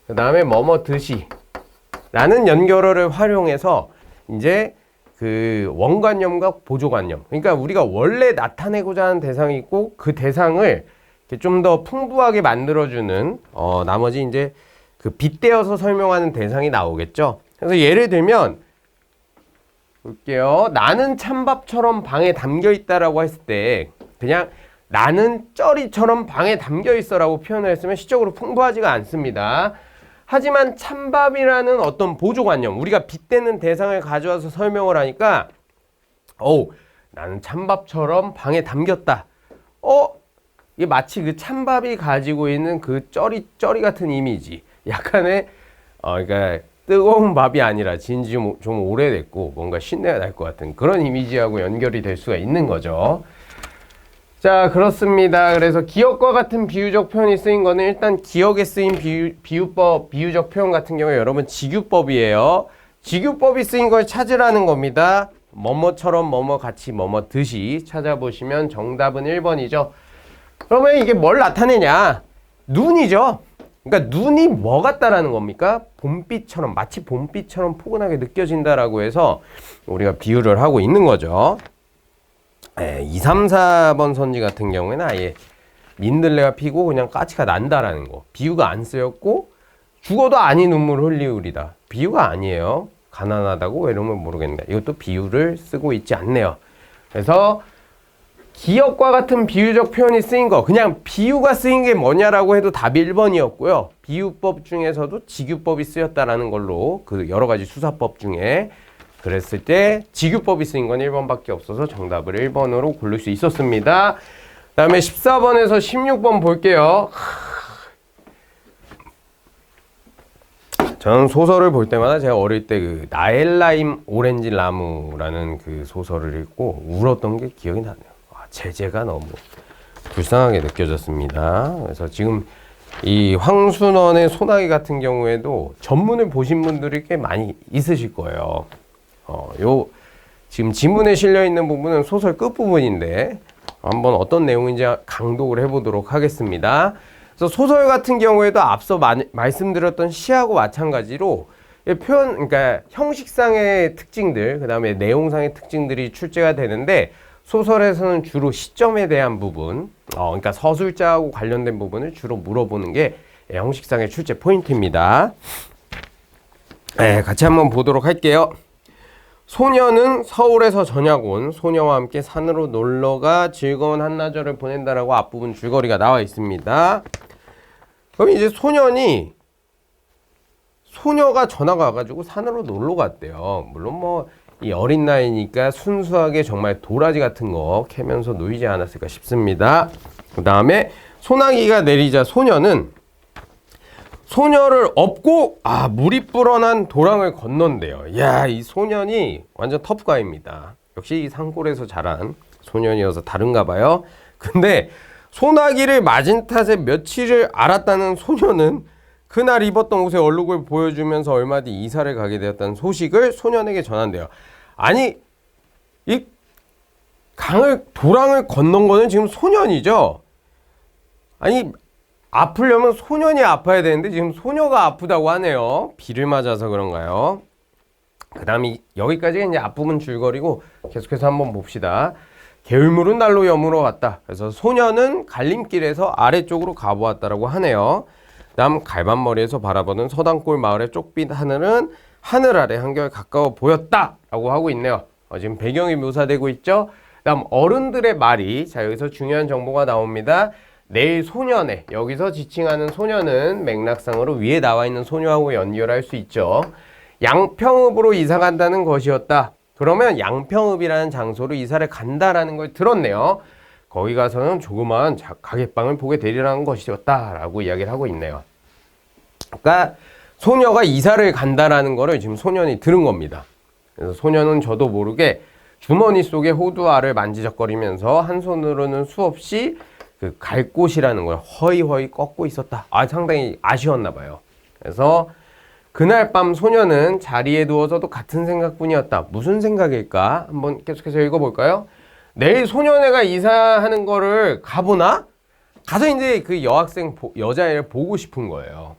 그 다음에 뭐뭐듯이 라는 연결어를 활용해서 이제 그 원관념과 보조관념, 그러니까 우리가 원래 나타내고자 하는 대상이 있고 그 대상을 좀 더 풍부하게 만들어주는 나머지 이제 그 빗대어서 설명하는 대상이 나오겠죠. 그래서 예를 들면 볼게요. 나는 찬밥처럼 방에 담겨 있다라고 했을 때 그냥 나는 쩌리처럼 방에 담겨 있어라고 표현을 했으면 시적으로 풍부하지가 않습니다. 하지만 찬밥이라는 어떤 보조관념, 우리가 빗대는 대상을 가져와서 설명을 하니까 나는 찬밥처럼 방에 담겼다. 이게 마치 그 찬밥이 가지고 있는 그 쩌리 같은 이미지, 약간의 그러니까 뜨거운 밥이 아니라 진지 좀 오래됐고 뭔가 신내가 날 것 같은 그런 이미지하고 연결이 될 수가 있는 거죠. 자, 그렇습니다. 그래서 기억과 같은 비유적 표현이 쓰인 거는 일단 기억에 쓰인 비유법, 비유적 표현 같은 경우에 여러분 직유법이에요. 직유법이 쓰인 걸 찾으라는 겁니다. 뭐뭐처럼, 뭐뭐같이, 뭐뭐듯이 찾아보시면 정답은 1번이죠. 그러면 이게 뭘 나타내냐? 눈이죠. 그러니까 눈이 뭐 같다라는 겁니까? 봄빛처럼, 마치 봄빛처럼 포근하게 느껴진다라고 해서 우리가 비유를 하고 있는 거죠. 2, 3, 4번 선지 같은 경우에는 아예 민들레가 피고 그냥 까치가 난다라는 거. 비유가 안 쓰였고 죽어도 아니 눈물 흘리우리다. 비유가 아니에요. 가난하다고 외로움을 모르겠는데 이것도 비유를 쓰고 있지 않네요. 그래서 기억과 같은 비유적 표현이 쓰인 거, 그냥 비유가 쓰인 게 뭐냐라고 해도 답이 1번이었고요. 비유법 중에서도 직유법이 쓰였다라는 걸로 그 여러 가지 수사법 중에 그랬을 때 직유법이 쓰인 건 1번밖에 없어서 정답을 1번으로 고를 수 있었습니다. 그 다음에 14번에서 16번 볼게요. 저는 소설을 볼 때마다 제가 어릴 때 그 나엘라임 오렌지 나무라는 그 소설을 읽고 울었던 게 기억이 나네요. 제재가 너무 불쌍하게 느껴졌습니다. 그래서 지금 이 황순원의 소나기 같은 경우에도 전문을 보신 분들이 꽤 많이 있으실 거예요. 요 지금 지문에 실려 있는 부분은 소설 끝부분인데 한번 어떤 내용인지 강독을 해보도록 하겠습니다. 그래서 소설 같은 경우에도 앞서 말씀드렸던 시하고 마찬가지로 표현, 그러니까 형식상의 특징들, 그 다음에 내용상의 특징들이 출제가 되는데 소설에서는 주로 시점에 대한 부분, 그러니까 서술자하고 관련된 부분을 주로 물어보는 게 형식상의 출제 포인트입니다. 네, 같이 한번 보도록 할게요. 소녀는 서울에서 전학 온 소녀와 함께 산으로 놀러가 즐거운 한나절을 보낸다라고 앞부분 줄거리가 나와 있습니다. 그럼 이제 소녀가 전화가 와가지고 산으로 놀러 갔대요. 물론 뭐 이 어린 나이니까 순수하게 정말 도라지 같은 거 캐면서 놀지 않았을까 싶습니다. 그 다음에 소나기가 내리자 소녀는 소녀를 업고 물이 불어난 도랑을 건넌대요. 이야, 이 소년이 완전 터프가입니다. 역시 이 산골에서 자란 소년이어서 다른가 봐요. 근데 소나기를 맞은 탓에 며칠을 앓았다는 소녀는 그날 입었던 옷의 얼룩을 보여주면서 얼마 뒤 이사를 가게 되었다는 소식을 소년에게 전한대요. 아니, 이 도랑을 건넌 거는 지금 소년이죠? 아니, 아프려면 소년이 아파야 되는데 지금 소녀가 아프다고 하네요. 비를 맞아서 그런가요? 그 다음에 여기까지가 이제 앞부분 줄거리고 계속해서 한번 봅시다. 게을물은 날로 여물어 갔다. 그래서 소녀는 갈림길에서 아래쪽으로 가보았다라고 하네요. 다음 갈반머리에서 바라보는 서당골 마을의 쪽빛 하늘은 하늘 아래 한결 가까워 보였다라고 하고 있네요. 지금 배경이 묘사되고 있죠. 다음 어른들의 말이, 자 여기서 중요한 정보가 나옵니다. 내일 소년에, 여기서 지칭하는 소년은 맥락상으로 위에 나와 있는 소녀하고 연결할 수 있죠. 양평읍으로 이사 간다는 것이었다. 그러면 양평읍이라는 장소로 이사를 간다라는 걸 들었네요. 거기 가서는 조그마한 가게방을 보게 되리라는 것이었다라고 이야기를 하고 있네요. 그러니까 소녀가 이사를 간다라는 거를 지금 소년이 들은 겁니다. 그래서 소년은 저도 모르게 주머니 속에 호두알을 만지작거리면서 한 손으로는 수없이 그 갈 곳이라는 걸 허이허이 꺾고 있었다. 상당히 아쉬웠나 봐요. 그래서 그날 밤 소녀는 자리에 누워서도 같은 생각뿐이었다. 무슨 생각일까? 한번 계속해서 읽어볼까요? 내일 소년회가 이사하는 거를 가보나? 가서 이제 그 여자애를 보고 싶은 거예요.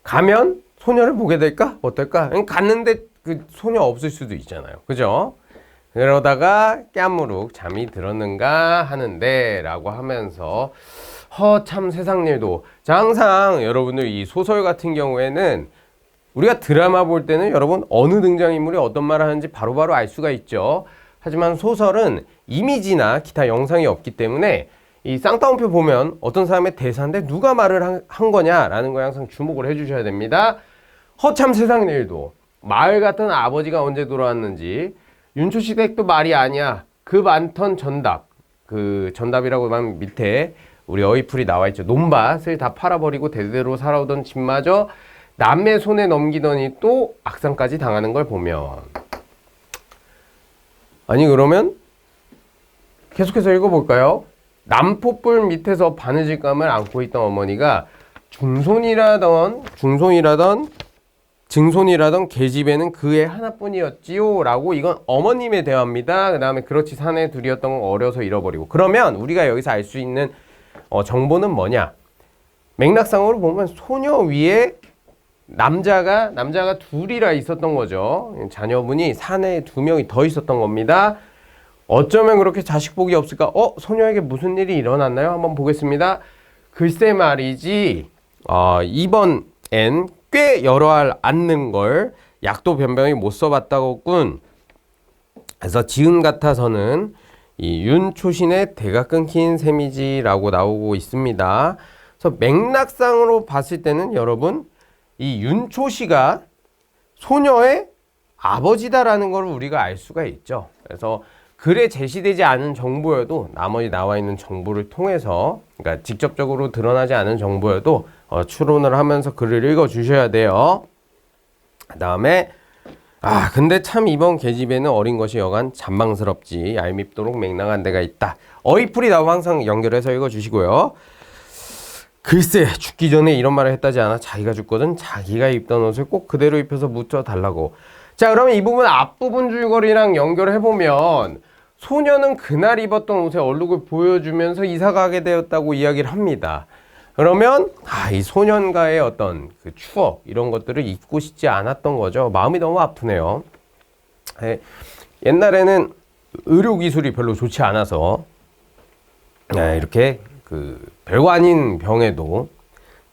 가면 소녀를 보게 될까? 어떨까? 갔는데 그 소녀 없을 수도 있잖아요. 그죠? 그러다가 깨무룩 잠이 들었는가 하는데 라고 하면서 참 세상 일도. 자, 항상 여러분들 이 소설 같은 경우에는 우리가 드라마 볼 때는 여러분 어느 등장인물이 어떤 말을 하는지 바로바로 알 수가 있죠. 하지만 소설은 이미지나 기타 영상이 없기 때문에 이 쌍따옴표 보면 어떤 사람의 대사인데 누가 말을 한 거냐라는 거에 항상 주목을 해주셔야 됩니다. 허참 세상 일도. 마을 같은 아버지가 언제 돌아왔는지. 윤초시댁도 말이 아니야. 그 많던 전답. 그 전답이라고 하면 밑에 우리 어휘풀이 나와 있죠. 논밭을 다 팔아버리고 대대로 살아오던 집마저 남의 손에 넘기더니 또 악상까지 당하는 걸 보면. 아니 그러면 계속해서 읽어볼까요? 남포불 밑에서 바느질감을 안고 있던 어머니가 증손이라던 계집애는 그애 하나뿐이었지요 라고, 이건 어머님의 대화입니다. 그 다음에 그렇지 사내 둘이었던 건 어려서 잃어버리고. 그러면 우리가 여기서 알 수 있는 정보는 뭐냐? 맥락상으로 보면 소녀 위에 남자가 둘이라 있었던 거죠. 자녀분이 사내에 2명이 더 있었던 겁니다. 어쩌면 그렇게 자식 복이 없을까? 소녀에게 무슨 일이 일어났나요? 한번 보겠습니다. 글쎄 말이지. 이번엔 꽤 여러 알 않는 걸 약도 변병이 못 써봤다고군. 그래서 지금 같아서는 이 윤초신의 대가 끊긴 셈이지라고 나오고 있습니다. 그래서 맥락상으로 봤을 때는 여러분 이 윤초시가 소녀의 아버지다라는 걸 우리가 알 수가 있죠. 그래서 글에 제시되지 않은 정보여도 나머지 나와 있는 정보를 통해서, 그러니까 직접적으로 드러나지 않은 정보여도 추론을 하면서 글을 읽어 주셔야 돼요. 그 다음에 근데 참 이번 계집에는 어린 것이 여간 잔망스럽지 얄밉도록 맹랑한 데가 있다. 어휘풀이 나오면 항상 연결해서 읽어 주시고요. 글쎄 죽기 전에 이런 말을 했다지 않아? 자기가 죽거든 자기가 입던 옷을 꼭 그대로 입혀서 묻혀 달라고. 자, 그러면 이 부분 앞부분 줄거리랑 연결해보면 소녀는 그날 입었던 옷의 얼룩을 보여주면서 이사 가게 되었다고 이야기를 합니다. 그러면 이 소년과의 어떤 그 추억 이런 것들을 잊고 싶지 않았던 거죠. 마음이 너무 아프네요. 옛날에는 의료기술이 별로 좋지 않아서 이렇게 그 별거 아닌 병에도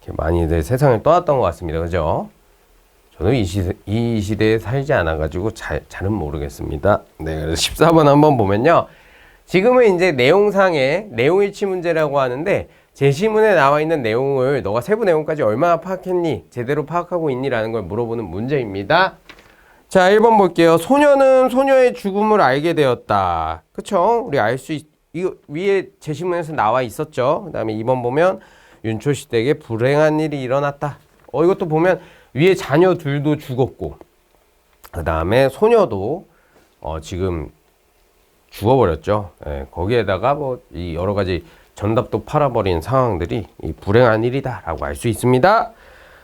이렇게 많이들 세상을 떠났던 것 같습니다. 그죠? 저도 이 시대에 살지 않아가지고 잘은 모르겠습니다. 네, 그래서 14번 한번 보면요. 지금은 이제 내용상의 내용일치 문제라고 하는데 제시문에 나와 있는 내용을 너가 세부 내용까지 얼마나 파악했니? 제대로 파악하고 있니?라는 걸 물어보는 문제입니다. 자, 1번 볼게요. 소녀는 소녀의 죽음을 알게 되었다. 그쵸? 우리 알 수 이거 위에 제시문에서 나와 있었죠. 그 다음에 2번 보면 윤초시 댁에 불행한 일이 일어났다. 이것도 보면 위에 자녀 둘도 죽었고 그 다음에 소녀도 지금 죽어버렸죠. 거기에다가 뭐 이 여러 가지 전답도 팔아버린 상황들이 이 불행한 일이다 라고 알 수 있습니다.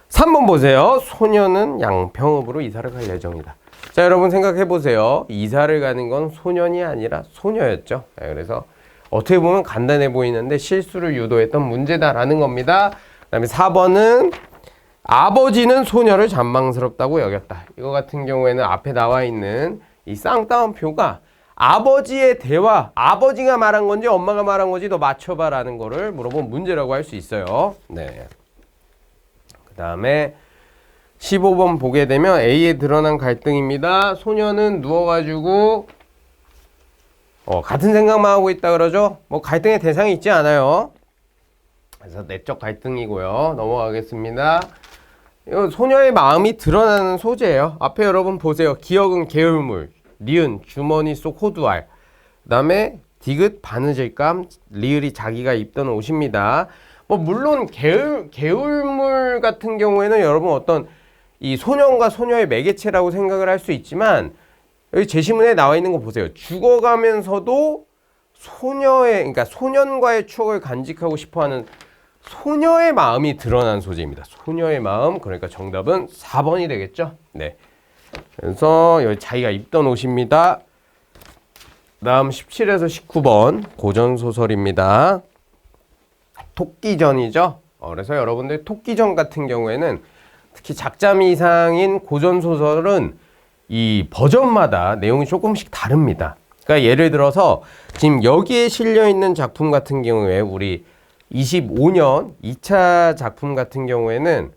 3번 보세요. 소녀는 양평읍으로 이사를 갈 예정이다. 자, 여러분 생각해 보세요. 이사를 가는 건 소년이 아니라 소녀였죠. 그래서 어떻게 보면 간단해 보이는데 실수를 유도했던 문제다라는 겁니다. 그 다음에 4번은 아버지는 소녀를 잔망스럽다고 여겼다. 이거 같은 경우에는 앞에 나와 있는 이 쌍따옴표가 아버지의 대화, 아버지가 말한 건지 엄마가 말한 건지 너 맞춰봐라는 거를 물어본 문제라고 할 수 있어요. 네. 그 다음에 15번 보게 되면 A에 드러난 갈등입니다. 소녀는 누워가지고 같은 생각만 하고 있다 그러죠. 뭐 갈등의 대상이 있지 않아요. 그래서 내적 갈등이고요. 넘어가겠습니다. 이거 소녀의 마음이 드러나는 소재예요. 앞에 여러분 보세요. 기억은 게을물, 니은 주머니 속 호두알, 그 다음에 디귿 바느질감, 리을이 자기가 입던 옷입니다. 뭐 물론 게을물 같은 경우에는 여러분 어떤 이 소년과 소녀의 매개체라고 생각을 할 수 있지만 여기 제시문에 나와 있는 거 보세요. 죽어가면서도 그러니까 소년과의 추억을 간직하고 싶어하는 소녀의 마음이 드러난 소재입니다. 소녀의 마음, 그러니까 정답은 4번이 되겠죠. 네. 그래서 여기 자기가 입던 옷입니다. 다음 17에서 19번 고전소설입니다. 토끼전이죠. 그래서 여러분들 토끼전 같은 경우에는 특히 작자미 이상인 고전소설은 이 버전마다 내용이 조금씩 다릅니다. 그러니까 예를 들어서 지금 여기에 실려있는 작품 같은 경우에 우리 25년 2차 작품 같은 경우에는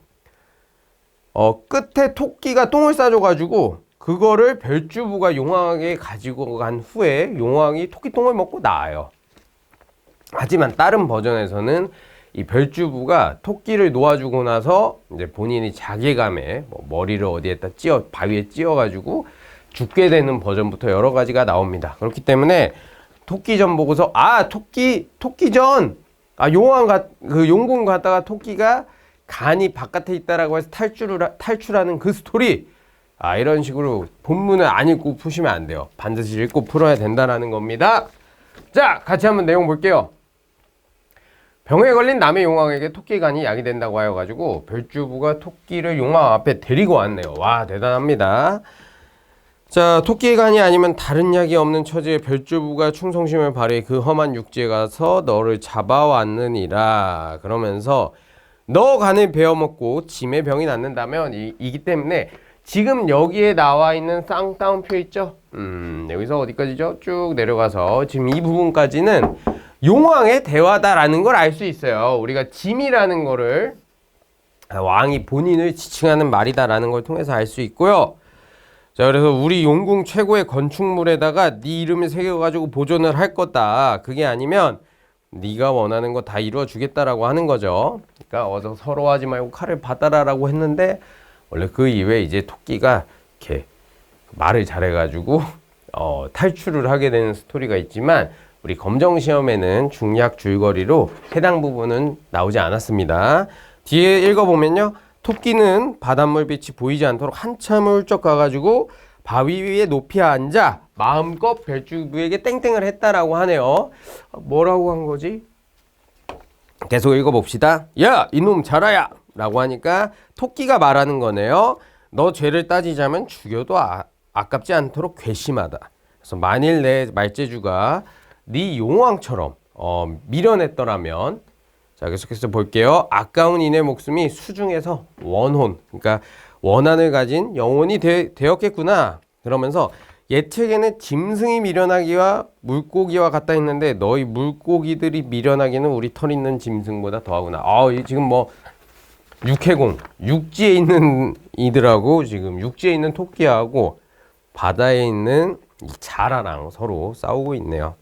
끝에 토끼가 똥을 싸줘가지고 그거를 별주부가 용왕에게 가지고 간 후에 용왕이 토끼 똥을 먹고 나아요. 하지만 다른 버전에서는 이 별주부가 토끼를 놓아주고 나서 이제 본인이 자괴감에 머리를 어디에다 바위에 찧어가지고 죽게 되는 버전부터 여러 가지가 나옵니다. 그렇기 때문에 토끼전 보고서 토끼전 그 용궁 갔다가 토끼가 간이 바깥에 있다라고 해서 탈출하는 그 스토리 이런 식으로 본문을 안 읽고 푸시면 안 돼요. 반드시 읽고 풀어야 된다라는 겁니다. 자, 같이 한번 내용 볼게요. 병에 걸린 남의 용왕에게 토끼 간이 약이 된다고 하여가지고 별주부가 토끼를 용왕 앞에 데리고 왔네요. 와, 대단합니다. 자, 토끼의 간이 아니면 다른 약이 없는 처지에 별주부가 충성심을 발휘해 그 험한 육지에 가서 너를 잡아왔느니라. 그러면서 너 간을 베어먹고 짐의 병이 낫는다면 이기 때문에 지금 여기에 나와 있는 쌍따옴표 있죠? 여기서 어디까지죠? 쭉 내려가서 지금 이 부분까지는 용왕의 대화다라는 걸 알 수 있어요. 우리가 짐이라는 거를 왕이 본인을 지칭하는 말이다라는 걸 통해서 알 수 있고요. 자, 그래서 우리 용궁 최고의 건축물에다가 네 이름을 새겨가지고 보존을 할 거다. 그게 아니면 네가 원하는 거 다 이루어 주겠다라고 하는 거죠. 그러니까 어서 서로 하지 말고 칼을 받아라라고 했는데 원래 그 이후에 이제 토끼가 이렇게 말을 잘해가지고 탈출을 하게 되는 스토리가 있지만 우리 검정 시험에는 중약 줄거리로 해당 부분은 나오지 않았습니다. 뒤에 읽어보면요. 토끼는 바닷물 빛이 보이지 않도록 한참을 훌쩍 가가지고 바위 위에 높이 앉아 마음껏 별주부에게 땡땡을 했다라고 하네요. 뭐라고 한 거지? 계속 읽어봅시다. 야, 이놈 자라야! 라고 하니까 토끼가 말하는 거네요. 너 죄를 따지자면 죽여도 아깝지 않도록 괘씸하다. 그래서 만일 내 말재주가 네 용왕처럼 미련했더라면, 자 계속해서 볼게요. 아까운 이내 목숨이 수중에서 원혼, 그러니까 원한을 가진 영혼이 되었겠구나. 그러면서 예측에는 짐승이 미련하기와 물고기와 같다 했는데 너희 물고기들이 미련하기는 우리 털 있는 짐승보다 더하구나. 지금 뭐 육해공, 육지에 있는 이들하고 지금 육지에 있는 토끼하고 바다에 있는 이 자라랑 서로 싸우고 있네요.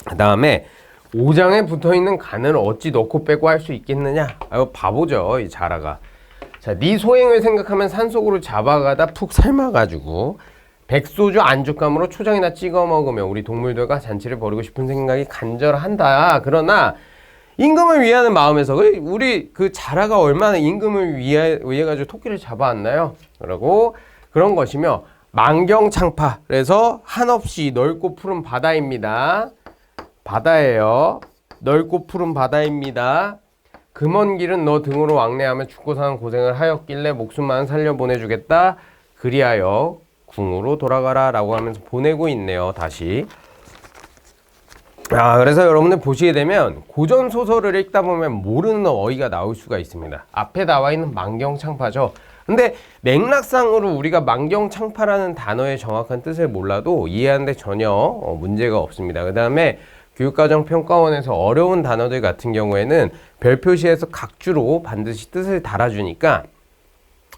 그 다음에 5장에 붙어있는 간을 어찌 넣고 빼고 할 수 있겠느냐? 바보죠, 이 자라가. 자, 네 소행을 생각하면 산속으로 잡아가다 푹 삶아가지고 백소주 안주감으로 초장이나 찍어 먹으며 우리 동물들과 잔치를 벌이고 싶은 생각이 간절한다. 그러나 임금을 위하는 마음에서 우리 그 자라가 얼마나 임금을 위해 가지고 토끼를 잡아왔나요? 그러고 그런 것이며 만경창파, 그래서 한없이 넓고 푸른 바다입니다. 바다예요. 넓고 푸른 바다입니다. 그 먼 길은 너 등으로 왕래하며 죽고 사는 고생을 하였길래 목숨만 살려 보내주겠다. 그리하여 궁으로 돌아가라 라고 하면서 보내고 있네요. 다시. 그래서 여러분들 보시게 되면 고전 소설을 읽다 보면 모르는 어휘가 나올 수가 있습니다. 앞에 나와 있는 만경창파죠. 근데 맥락상으로 우리가 만경창파라는 단어의 정확한 뜻을 몰라도 이해하는데 전혀 문제가 없습니다. 그 다음에 교육과정평가원에서 어려운 단어들 같은 경우에는 별표시에서 각주로 반드시 뜻을 달아주니까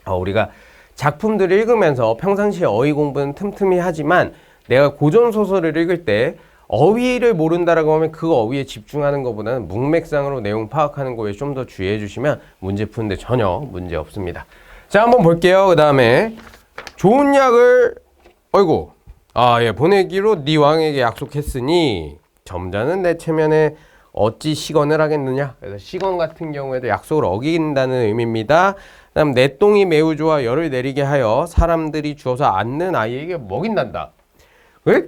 우리가 작품들을 읽으면서 평상시에 어휘 공부는 틈틈이 하지만 내가 고전소설을 읽을 때 어휘를 모른다라고 하면 그 어휘에 집중하는 것보다는 문맥상으로 내용 파악하는 거에 좀 더 주의해 주시면 문제 푸는데 전혀 문제 없습니다. 자, 한번 볼게요. 그 다음에 좋은 약을 보내기로 네 왕에게 약속했으니 점자는 내 체면에 어찌 시건을 하겠느냐. 그래서 시건 같은 경우에도 약속을 어긴다는 의미입니다. 그다음 내 똥이 매우 좋아 열을 내리게 하여 사람들이 주어서 앉는 아이에게 먹인단다. 왜?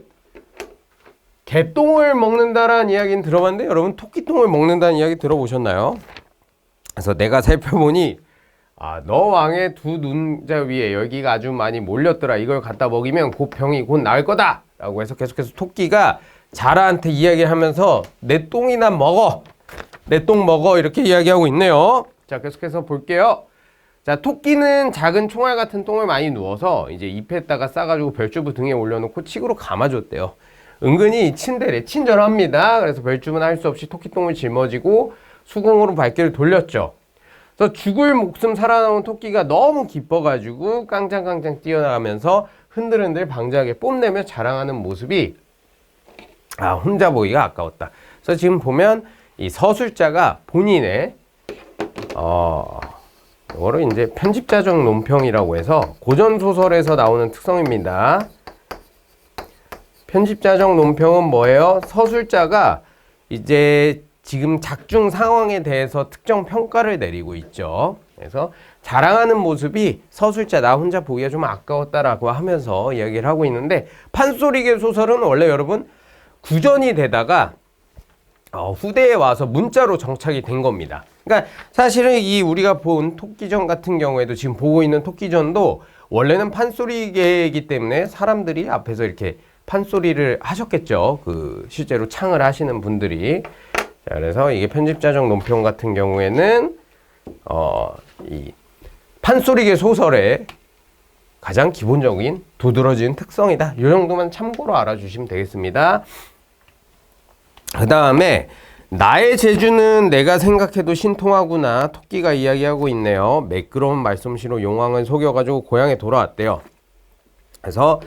개똥을 먹는다라는 이야기는 들어봤는데 여러분 토끼똥을 먹는다는 이야기 들어보셨나요? 그래서 내가 살펴보니 너 왕의 두 눈자 위에 열기가 아주 많이 몰렸더라. 이걸 갖다 먹이면 곧 병이 곧 나을 거다. 라고 해서 계속해서 토끼가 자라한테 이야기하면서 내 똥이나 먹어. 내 똥 먹어. 이렇게 이야기하고 있네요. 자, 계속해서 볼게요. 자, 토끼는 작은 총알 같은 똥을 많이 누워서 이제 잎에다가 싸가지고 별주부 등에 올려놓고 칡으로 감아줬대요. 은근히 친절합니다. 그래서 별주부는 할 수 없이 토끼똥을 짊어지고 수공으로 발길을 돌렸죠. 그래서 죽을 목숨 살아나온 토끼가 너무 기뻐가지고 깡장깡장 뛰어나가면서 흔들흔들 방자하게 뽐내며 자랑하는 모습이 혼자 보기가 아까웠다. 그래서 지금 보면 이 서술자가 본인의 이거를 이제 편집자적 논평이라고 해서 고전 소설에서 나오는 특성입니다. 편집자적 논평은 뭐예요? 서술자가 이제 지금 작중 상황에 대해서 특정 평가를 내리고 있죠. 그래서 자랑하는 모습이 서술자 나 혼자 보기가 좀 아까웠다라고 하면서 이야기를 하고 있는데 판소리계 소설은 원래 여러분 구전이 되다가 후대에 와서 문자로 정착이 된 겁니다. 그러니까 사실은 이 우리가 본 토끼전 같은 경우에도 지금 보고 있는 토끼전도 원래는 판소리계이기 때문에 사람들이 앞에서 이렇게 판소리를 하셨겠죠. 그 실제로 창을 하시는 분들이. 자, 그래서 이게 편집자적 논평 같은 경우에는 이 판소리계 소설의 가장 기본적인 두드러진 특성이다. 이 정도만 참고로 알아주시면 되겠습니다. 그 다음에 나의 재주는 내가 생각해도 신통하구나. 토끼가 이야기하고 있네요. 매끄러운 말솜씨로 용왕을 속여가지고 고향에 돌아왔대요. 그래서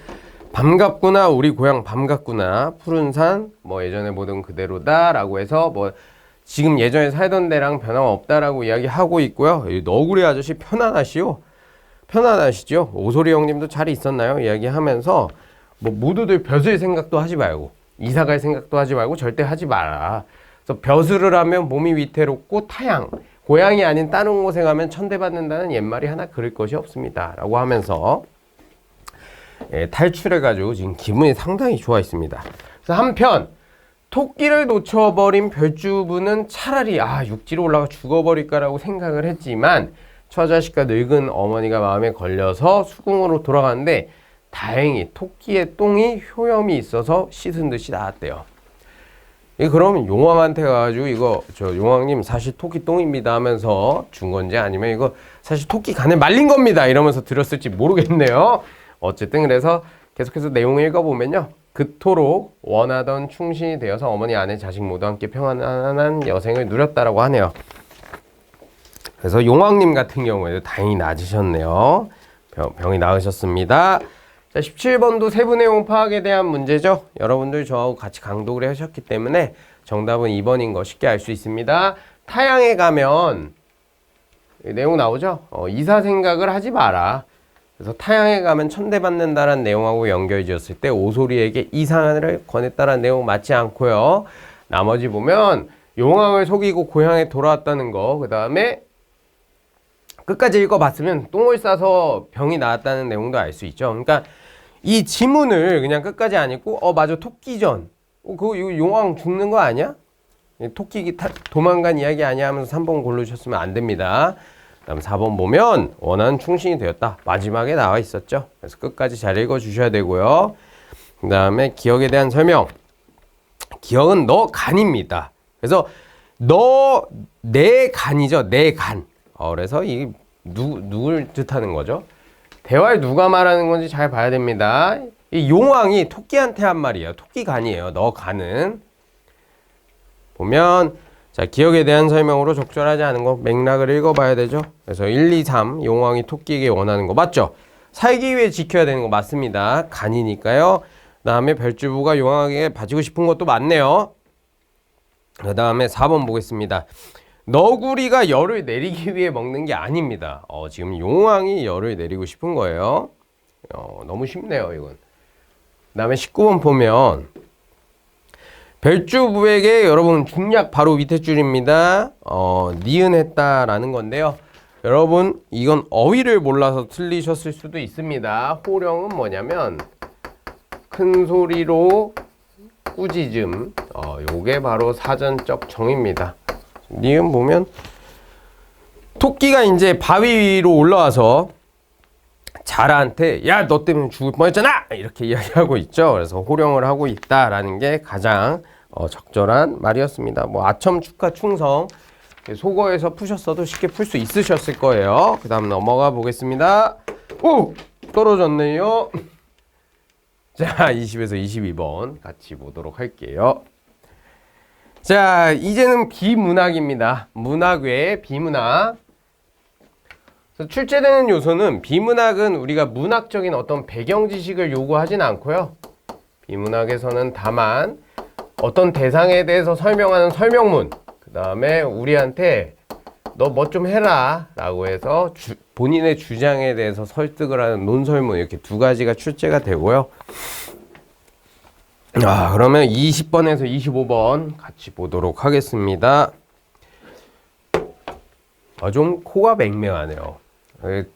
반갑구나, 우리 고향 반갑구나, 푸른 산 뭐 예전에 보던 그대로다 라고 해서 뭐 지금 예전에 살던 데랑 변함없다라고 이야기하고 있고요. 너구리 아저씨 편안하시오. 편안하시죠? 오소리 형님도 잘 있었나요? 이야기하면서 뭐 모두들 벼슬 생각도 하지 말고 이사 갈 생각도 하지 말고 절대 하지 마라. 그래서 벼슬을 하면 몸이 위태롭고 타양, 고향이 아닌 다른 곳에 가면 천대받는다는 옛말이 하나 그럴 것이 없습니다. 라고 하면서 탈출해가지고 지금 기분이 상당히 좋아 있습니다. 그래서 한편 토끼를 놓쳐버린 별주부는 차라리 육지로 올라가 죽어버릴까라고 생각을 했지만 처자식과 늙은 어머니가 마음에 걸려서 수궁으로 돌아가는데 다행히 토끼의 똥이 효염이 있어서 씻은 듯이 나왔대요. 그러면 용왕한테 가가지고 이거 저 용왕님 사실 토끼 똥입니다 하면서 준 건지 아니면 이거 사실 토끼 간에 말린 겁니다 이러면서 들었을지 모르겠네요. 어쨌든 그래서 계속해서 내용을 읽어보면요. 그토록 원하던 충신이 되어서 어머니 아내 자식 모두 함께 평안한 여생을 누렸다라고 하네요. 그래서 용왕님 같은 경우에도 다행히 나으셨네요. 병이 나으셨습니다. 자, 17번도 세부 내용 파악에 대한 문제죠. 여러분들 저하고 같이 강독을 하셨기 때문에 정답은 2번인 거 쉽게 알 수 있습니다. 타양에 가면 내용 나오죠. 이사 생각을 하지 마라. 그래서 타양에 가면 천대받는다라는 내용하고 연결지었을 때 오소리에게 이사를 권했다라는 내용 맞지 않고요. 나머지 보면 용왕을 속이고 고향에 돌아왔다는 거, 그 다음에 끝까지 읽어봤으면 똥을 싸서 병이 나았다는 내용도 알 수 있죠. 그러니까 이 지문을 그냥 끝까지 안 읽고 맞아 토끼전 그거 용왕 죽는 거 아니야? 토끼 도망간 이야기 아니야 하면서 3번 고르셨으면 안 됩니다. 그다음 4번 보면 원하는 충신이 되었다. 마지막에 나와 있었죠. 그래서 끝까지 잘 읽어주셔야 되고요. 그 다음에 기억에 대한 설명. 기억은 너 간입니다. 그래서 내 간이죠. 내 간. 그래서 이 누굴 뜻하는 거죠? 대화에 누가 말하는 건지 잘 봐야 됩니다. 이 용왕이 토끼한테 한 말이에요. 토끼 간이에요. 너 간은. 보면 자, 기억에 대한 설명으로 적절하지 않은 거 맥락을 읽어봐야 되죠. 그래서 1, 2, 3 용왕이 토끼에게 원하는 거 맞죠? 살기 위해 지켜야 되는 거 맞습니다. 간이니까요. 그 다음에 별주부가 용왕에게 바치고 싶은 것도 맞네요. 그 다음에 4번 보겠습니다. 너구리가 열을 내리기 위해 먹는 게 아닙니다. 지금 용왕이 열을 내리고 싶은 거예요. 너무 쉽네요 이건. 그 다음에 19번 보면 별주부에게 여러분 중략 바로 밑에 줄입니다. 니은했다라는 건데요. 여러분 이건 어휘를 몰라서 틀리셨을 수도 있습니다. 호령은 뭐냐면 큰 소리로 꾸짖음. 요게 바로 사전적 정의입니다. 니은 보면 토끼가 이제 바위 위로 올라와서 자라한테 야 너 때문에 죽을 뻔했잖아 이렇게 이야기하고 있죠. 그래서 호령을 하고 있다라는 게 가장 적절한 말이었습니다. 뭐 아첨 축하 충성 속어에서 푸셨어도 쉽게 풀 수 있으셨을 거예요. 그 다음 넘어가 보겠습니다. 오! 떨어졌네요. 자 20에서 22번 같이 보도록 할게요. 자 이제는 비문학입니다. 문학 외에 비문학. 출제되는 요소는 비문학은 우리가 문학적인 어떤 배경 지식을 요구하진 않고요. 비문학에서는 다만 어떤 대상에 대해서 설명하는 설명문, 그 다음에 우리한테 너 뭐 좀 해라 라고 해서 본인의 주장에 대해서 설득을 하는 논설문 이렇게 두 가지가 출제가 되고요. 그러면 20번에서 25번 같이 보도록 하겠습니다. 좀 코가 맹맹하네요.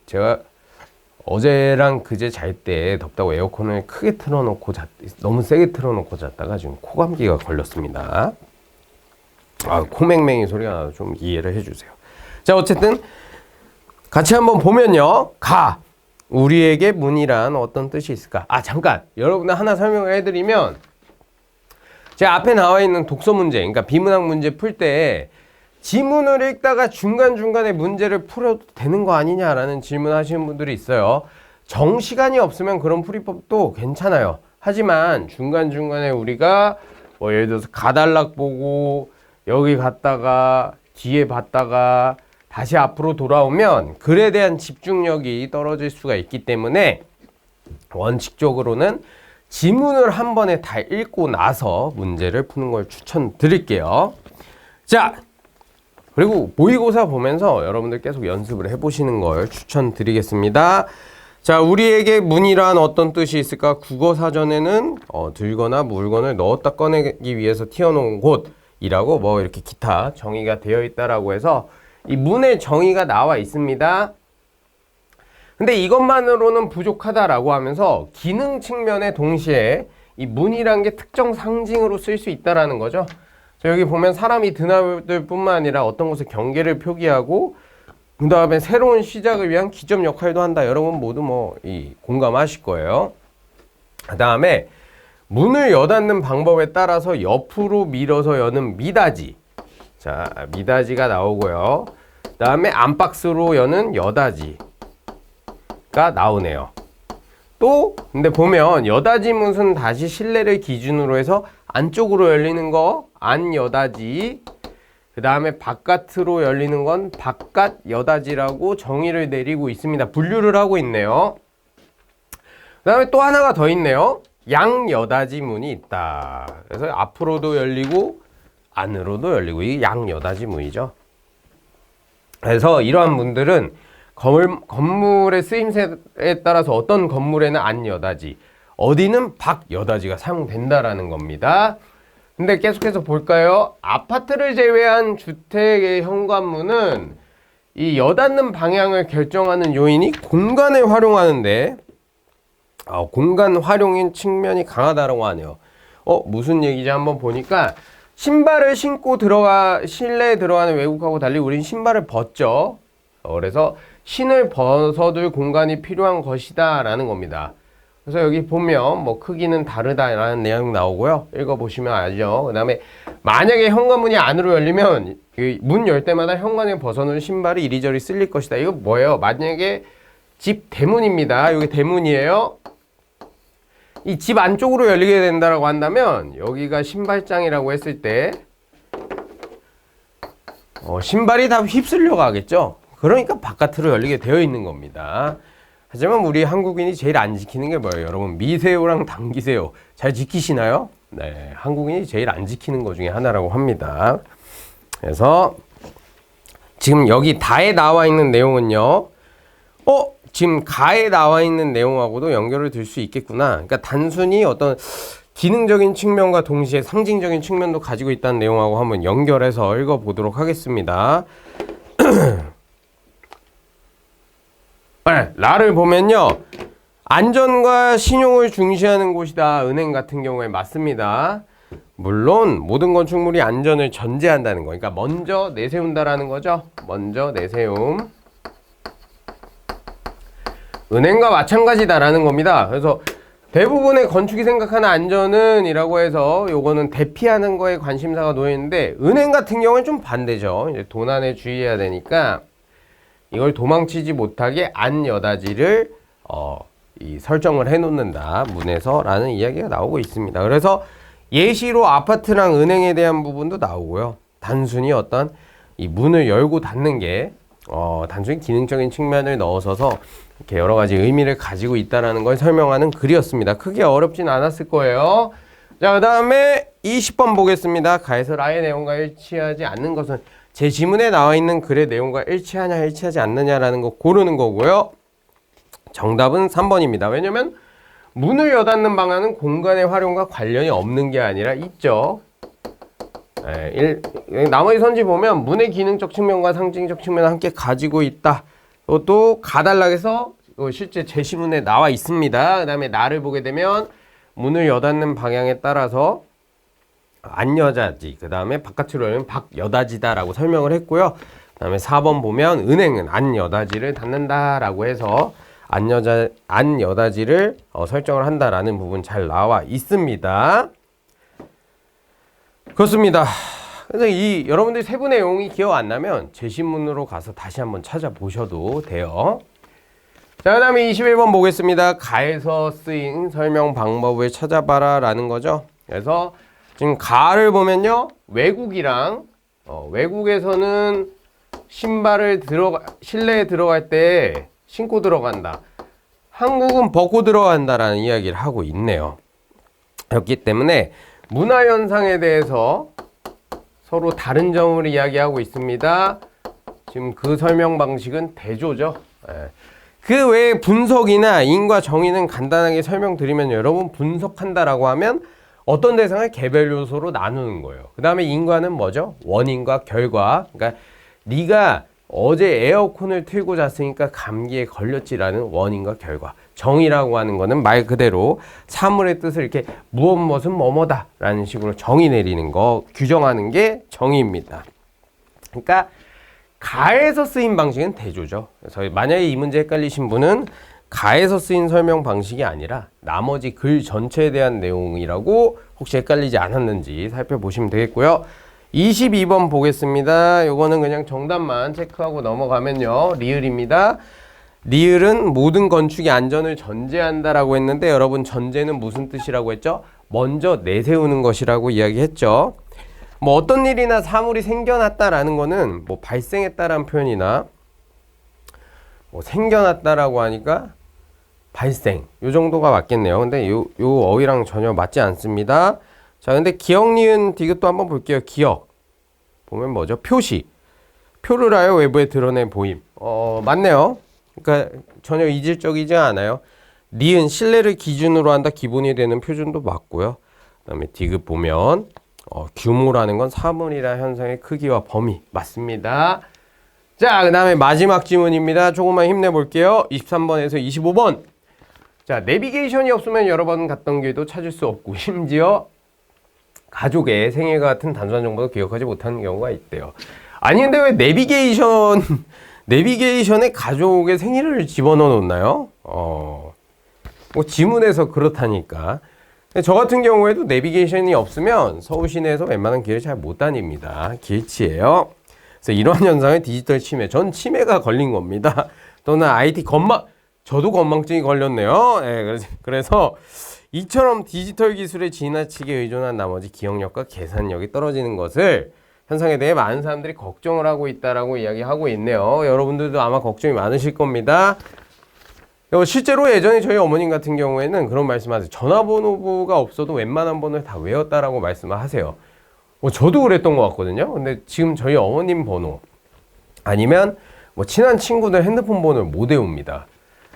제가 어제랑 그제 잘 때 덥다고 에어컨을 크게 틀어놓고 너무 세게 틀어놓고 잤다가 지금 코감기가 걸렸습니다. 코맹맹이 소리가 나서 좀 이해를 해주세요. 자 어쨌든 같이 한번 보면요. 우리에게 문이란 어떤 뜻이 있을까? 잠깐 여러분들 하나 설명을 해드리면 제 앞에 나와 있는 독서 문제, 그러니까 비문학 문제 풀 때 지문을 읽다가 중간중간에 문제를 풀어도 되는 거 아니냐라는 질문하시는 분들이 있어요. 정시간이 없으면 그런 풀이법도 괜찮아요. 하지만 중간중간에 우리가 뭐 예를 들어서 가달락 보고 여기 갔다가 뒤에 봤다가 다시 앞으로 돌아오면 글에 대한 집중력이 떨어질 수가 있기 때문에 원칙적으로는 지문을 한 번에 다 읽고 나서 문제를 푸는 걸 추천드릴게요. 자, 그리고 모의고사 보면서 여러분들 계속 연습을 해보시는 걸 추천드리겠습니다. 자, 우리에게 문이란 어떤 뜻이 있을까? 국어사전에는 들거나 물건을 넣었다 꺼내기 위해서 튀어놓은 곳이라고 뭐 이렇게 기타 정의가 되어 있다라고 해서 이 문의 정의가 나와 있습니다. 근데 이것만으로는 부족하다라고 하면서 기능 측면에 동시에 이 문이란 게 특정 상징으로 쓸 수 있다라는 거죠. 자, 여기 보면 사람이 드나들 뿐만 아니라 어떤 곳에 경계를 표기하고 그 다음에 새로운 시작을 위한 기점 역할도 한다. 여러분 모두 공감하실 거예요. 그 다음에 문을 여닫는 방법에 따라서 옆으로 밀어서 여는 미닫이. 자, 미닫이가 나오고요. 그 다음에 안박스로 여는 여닫이가 나오네요. 또 근데 보면 여닫이 문은 다시 실내를 기준으로 해서 안쪽으로 열리는 거 안여닫이, 그 다음에 바깥으로 열리는 건 바깥 여닫이라고 정의를 내리고 있습니다. 분류를 하고 있네요. 그 다음에 또 하나가 더 있네요. 양여닫이 문이 있다. 그래서 앞으로도 열리고 안으로도 열리고 이게 양여닫이 문이죠. 그래서 이러한 문들은 건물의 쓰임새에 따라서 어떤 건물에는 안여닫이, 어디는 박여닫이가 사용된다라는 겁니다. 근데 계속해서 볼까요? 아파트를 제외한 주택의 현관문은 이 여닫는 방향을 결정하는 요인이 공간을 활용하는데 공간 활용인 측면이 강하다고 하네요. 무슨 얘기지 한번 보니까 신발을 신고 실내에 들어가는 외국하고 달리 우린 신발을 벗죠. 그래서 신을 벗어둘 공간이 필요한 것이다 라는 겁니다. 그래서 여기 보면 뭐 크기는 다르다라는 내용 나오고요. 읽어보시면 알죠. 그 다음에 만약에 현관문이 안으로 열리면 문 열 때마다 현관에 벗어놓은 신발이 이리저리 쓸릴 것이다. 이거 뭐예요? 만약에 집 대문입니다. 이게 대문이에요. 이 집 안쪽으로 열리게 된다라고 한다면 여기가 신발장이라고 했을 때 신발이 다 휩쓸려 가겠죠. 그러니까 바깥으로 열리게 되어 있는 겁니다. 하지만 우리 한국인이 제일 안 지키는 게 뭐예요? 여러분, 미세요랑 당기세요 잘 지키시나요? 네, 한국인이 제일 안 지키는 것 중에 하나라고 합니다. 그래서 지금 여기 다에 나와 있는 내용은요. 지금 가에 나와 있는 내용하고도 연결을 들 수 있겠구나. 그러니까 단순히 어떤 기능적인 측면과 동시에 상징적인 측면도 가지고 있다는 내용하고 한번 연결해서 읽어보도록 하겠습니다. 라를 보면요. 안전과 신용을 중시하는 곳이다. 은행 같은 경우에 맞습니다. 물론 모든 건축물이 안전을 전제한다는 거. 그러니까 먼저 내세운다라는 거죠. 먼저 내세움. 은행과 마찬가지다라는 겁니다. 그래서 대부분의 건축이 생각하는 안전은 이라고 해서 요거는 대피하는 거에 관심사가 놓여있는데 은행 같은 경우는 좀 반대죠. 이제 도난에 주의해야 되니까 이걸 도망치지 못하게 안여닫이를 설정을 해놓는다. 문에서라는 이야기가 나오고 있습니다. 그래서 예시로 아파트랑 은행에 대한 부분도 나오고요. 단순히 어떤 이 문을 열고 닫는 게 단순히 기능적인 측면을 넣어서서 이렇게 여러 가지 의미를 가지고 있다는 걸 설명하는 글이었습니다. 크게 어렵진 않았을 거예요. 자, 그 다음에 20번 보겠습니다. 가에서 라의 내용과 일치하지 않는 것은 제 지문에 나와 있는 글의 내용과 일치하냐 일치하지 않느냐라는 거 고르는 거고요. 정답은 3번입니다. 왜냐면 문을 여닫는 방안은 공간의 활용과 관련이 없는 게 아니라 있죠. 나머지 선지 보면 문의 기능적 측면과 상징적 측면을 함께 가지고 있다. 이것도 가달락에서 실제 제시문에 나와 있습니다. 그 다음에 나를 보게 되면 문을 여닫는 방향에 따라서 안여닫이, 그 다음에 바깥으로 열면 박여닫이다라고 설명을 했고요. 그 다음에 4번 보면 은행은 안여닫이를 닫는다라고 해서 안여닫이를 설정을 한다라는 부분 잘 나와 있습니다. 그렇습니다. 그래서 여러분들이 세부 내용이 기억 안 나면 제시문으로 가서 다시 한번 찾아보셔도 돼요. 자, 그 다음에 21번 보겠습니다. 가에서 쓰인 설명 방법을 찾아봐라 라는 거죠. 그래서 지금 가를 보면요. 외국이랑 외국에서는 신발을 실내에 들어갈 때 신고 들어간다. 한국은 벗고 들어간다라는 이야기를 하고 있네요. 그렇기 때문에 문화현상에 대해서 서로 다른 점을 이야기하고 있습니다. 지금 그 설명 방식은 대조죠. 그 외에 분석이나 인과 정의는 간단하게 설명드리면 여러분 분석한다라고 하면 어떤 대상을 개별 요소로 나누는 거예요. 그 다음에 인과는 뭐죠? 원인과 결과. 그러니까 네가 어제 에어컨을 틀고 잤으니까 감기에 걸렸지라는 원인과 결과. 정의라고 하는 거는 말 그대로 사물의 뜻을 이렇게 무엇무엇은 뭐뭐다 라는 식으로 정의 내리는 거, 규정하는 게 정의입니다. 그러니까 가에서 쓰인 방식은 대조죠. 그래서 만약에 이 문제 헷갈리신 분은 가에서 쓰인 설명 방식이 아니라 나머지 글 전체에 대한 내용이라고 혹시 헷갈리지 않았는지 살펴보시면 되겠고요. 22번 보겠습니다. 요거는 그냥 정답만 체크하고 넘어가면요. 리을입니다. 리을은 모든 건축이 안전을 전제한다라고 했는데 여러분 전제는 무슨 뜻이라고 했죠? 먼저 내세우는 것이라고 이야기했죠. 뭐 어떤 일이나 사물이 생겨났다라는 거는 뭐 발생했다라는 표현이나 뭐 생겨났다라고 하니까 발생 요 정도가 맞겠네요. 근데 요 어휘랑 전혀 맞지 않습니다. 자, 근데 기억, 니은, 디귿도 한번 볼게요. 기억 보면 뭐죠? 표시. 표를 하여 외부에 드러내 보임. 맞네요. 그러니까 전혀 이질적이지 않아요. 니은 신뢰를 기준으로 한다. 기본이 되는 표준도 맞고요. 그다음에 디귿 보면 규모라는 건 사물이나 현상의 크기와 범위 맞습니다. 자, 그 다음에 마지막 지문입니다. 조금만 힘내볼게요. 23번에서 25번. 자, 내비게이션이 없으면 여러 번 갔던 길도 찾을 수 없고 심지어 가족의 생일과 같은 단순한 정보도 기억하지 못하는 경우가 있대요. 아니 근데 왜 내비게이션에 가족의 생일을 집어넣어 놓나요? 뭐 지문에서 그렇다니까. 저 같은 경우에도 내비게이션이 없으면 서울 시내에서 웬만한 길을 잘 못 다닙니다. 길치예요. 그래서 이러한 현상은 디지털 치매, 전 치매가 걸린 겁니다. 또는 IT 저도 건망증이 걸렸네요. 네, 그래서 이처럼 디지털 기술에 지나치게 의존한 나머지 기억력과 계산력이 떨어지는 것을 현상에 대해 많은 사람들이 걱정을 하고 있다라고 이야기하고 있네요. 여러분들도 아마 걱정이 많으실 겁니다. 실제로 예전에 저희 어머님 같은 경우에는 그런 말씀하세요. 전화번호부가 없어도 웬만한 번호를 다 외웠다라고 말씀을 하세요. 저도 그랬던 것 같거든요. 근데 지금 저희 어머님 번호 아니면 뭐 친한 친구들 핸드폰 번호를 못 외웁니다.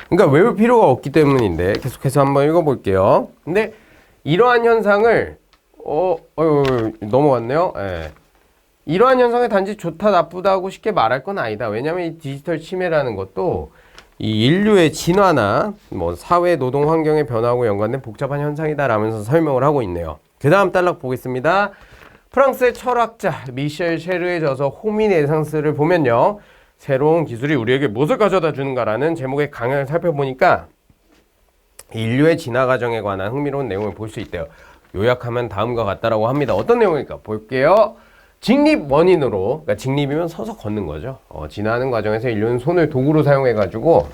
그러니까 외울 필요가 없기 때문인데 계속해서 한번 읽어볼게요. 근데 이러한 현상을 넘어갔네요. 예. 이러한 현상을 단지 좋다 나쁘다고 쉽게 말할 건 아니다. 왜냐하면 이 디지털 치매라는 것도 이 인류의 진화나 뭐 사회 노동 환경의 변화하고 연관된 복잡한 현상이다라면서 설명을 하고 있네요. 그 다음 단락 보겠습니다. 프랑스의 철학자 미셸 쉐르의 저서 호미네상스를 보면요. 새로운 기술이 우리에게 무엇을 가져다 주는가라는 제목의 강연을 살펴보니까 인류의 진화 과정에 관한 흥미로운 내용을 볼 수 있대요. 요약하면 다음과 같다라고 합니다. 어떤 내용일까 볼게요. 직립 원인으로, 그러니까 직립이면 서서 걷는 거죠. 진화하는 과정에서 인류는 손을 도구로 사용해가지고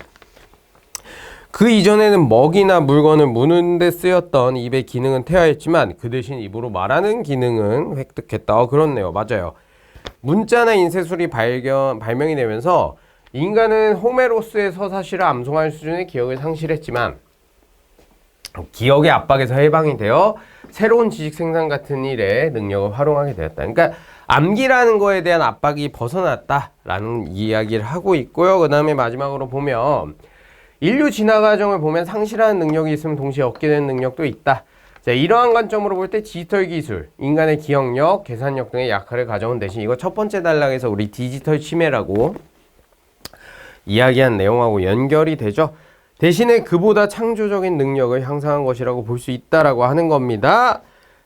그 이전에는 먹이나 물건을 무는 데 쓰였던 입의 기능은 퇴화했지만 그 대신 입으로 말하는 기능은 획득했다. 그렇네요. 맞아요. 문자나 인쇄술이 발명이 되면서 인간은 호메로스의 서사시를 암송할 수준의 기억을 상실했지만 기억의 압박에서 해방이 되어 새로운 지식 생산 같은 일에 능력을 활용하게 되었다. 그러니까 암기라는 거에 대한 압박이 벗어났다라는 이야기를 하고 있고요. 그 다음에 마지막으로 보면 인류 진화 과정을 보면 상실하는 능력이 있으면 동시에 얻게 되는 능력도 있다. 자, 이러한 관점으로 볼 때 디지털 기술, 인간의 기억력, 계산력 등의 약화를 가져온 대신 이거 첫 번째 단락에서 우리 디지털 치매라고 이야기한 내용하고 연결이 되죠. 대신에 그보다 창조적인 능력을 향상한 것이라고 볼 수 있다라고 하는 겁니다.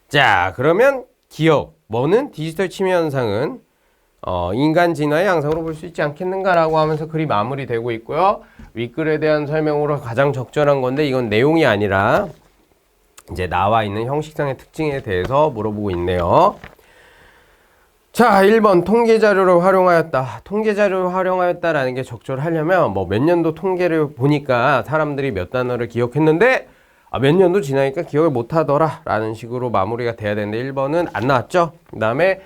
자, 그러면 기억, 뭐는 디지털 치매 현상은 인간 진화의 양상으로 볼 수 있지 않겠는가라고 하면서 글이 마무리되고 있고요. 윗글에 대한 설명으로 가장 적절한 건데 이건 내용이 아니라 이제 나와 있는 형식상의 특징에 대해서 물어보고 있네요. 자, 1번 통계자료를 활용하였다. 통계자료를 활용하였다라는 게 적절하려면 뭐 몇 년도 통계를 보니까 사람들이 몇 단어를 기억했는데 몇 년도 지나니까 기억을 못하더라 라는 식으로 마무리가 돼야 되는데 1번은 안 나왔죠. 그 다음에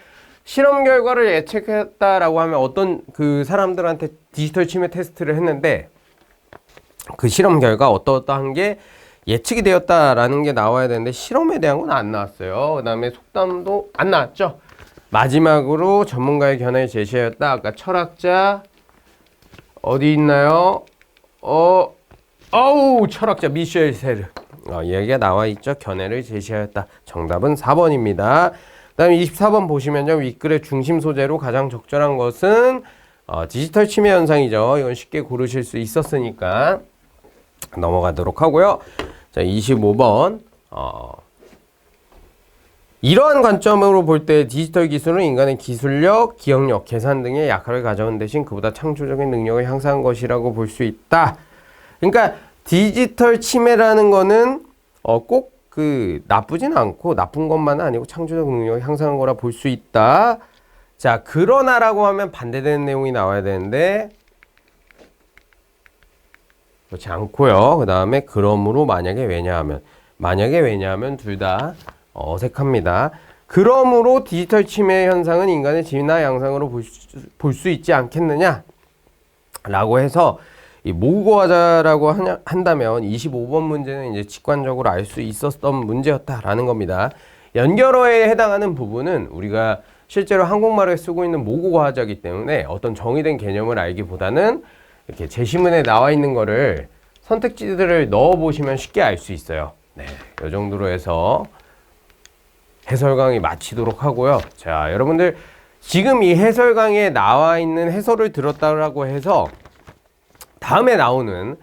실험 결과를 예측했다라고 하면 어떤 그 사람들한테 디지털 치매 테스트를 했는데 그 실험 결과 어떠한 게 예측이 되었다라는 게 나와야 되는데 실험에 대한 건 안 나왔어요. 그 다음에 속담도 안 나왔죠. 마지막으로 전문가의 견해를 제시하였다. 아까 철학자 어디 있나요? 철학자 미셸 세르. 얘기가 나와 있죠. 견해를 제시하였다. 정답은 4번입니다. 그다음에 24번 보시면요. 윗글의 중심 소재로 가장 적절한 것은 디지털 침해 현상이죠. 이건 쉽게 고르실 수 있었으니까 넘어가도록 하고요. 자, 25번. 이러한 관점으로 볼 때 디지털 기술은 인간의 기술력, 기억력, 계산 등의 약화를 가져온 대신 그보다 창조적인 능력을 향상한 것이라고 볼 수 있다. 그러니까 디지털 침해라는 거는 꼭 나쁘진 않고 나쁜 것만은 아니고 창조적 능력을 향상한 거라 볼 수 있다. 자, 그러나라고 하면 반대되는 내용이 나와야 되는데 그렇지 않고요. 그 다음에 그러므로 만약에 왜냐하면 둘 다 어색합니다. 그러므로 디지털 침해 현상은 인간의 진화 양상으로 볼 수 있지 않겠느냐 라고 해서 이 모국어하자라고 한다면 25번 문제는 이제 직관적으로 알 수 있었던 문제였다라는 겁니다. 연결어에 해당하는 부분은 우리가 실제로 한국말을 쓰고 있는 모국어하자이기 때문에 어떤 정의된 개념을 알기보다는 이렇게 제시문에 나와 있는 거를 선택지들을 넣어 보시면 쉽게 알 수 있어요. 네, 이 정도로 해서 해설 강의 마치도록 하고요. 자, 여러분들 지금 이 해설 강의에 나와 있는 해설을 들었다고 해서 다음에 나오는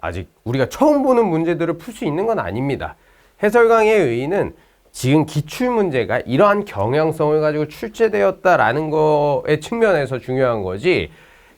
아직 우리가 처음 보는 문제들을 풀 수 있는 건 아닙니다. 해설 강의의 의의는 지금 기출 문제가 이러한 경향성을 가지고 출제되었다라는 거의 측면에서 중요한 거지,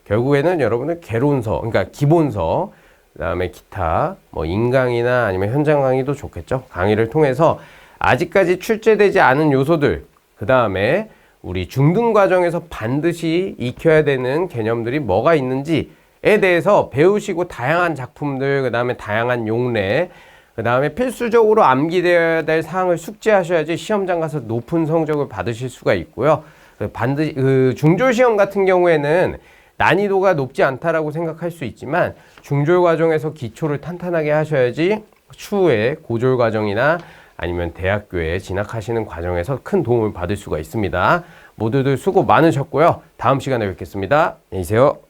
결국에는 여러분들 개론서, 그러니까 기본서, 그다음에 기타 뭐 인강이나 아니면 현장 강의도 좋겠죠. 강의를 통해서 아직까지 출제되지 않은 요소들, 그다음에 우리 중등 과정에서 반드시 익혀야 되는 개념들이 뭐가 있는지에 대해서 배우시고 다양한 작품들, 그다음에 다양한 용례, 그다음에 필수적으로 암기되어야 될 사항을 숙지하셔야지 시험장 가서 높은 성적을 받으실 수가 있고요. 반드시 중졸 시험 같은 경우에는 난이도가 높지 않다라고 생각할 수 있지만 중졸 과정에서 기초를 탄탄하게 하셔야지 추후에 고졸 과정이나 아니면 대학교에 진학하시는 과정에서 큰 도움을 받을 수가 있습니다. 모두들 수고 많으셨고요. 다음 시간에 뵙겠습니다. 안녕히 계세요.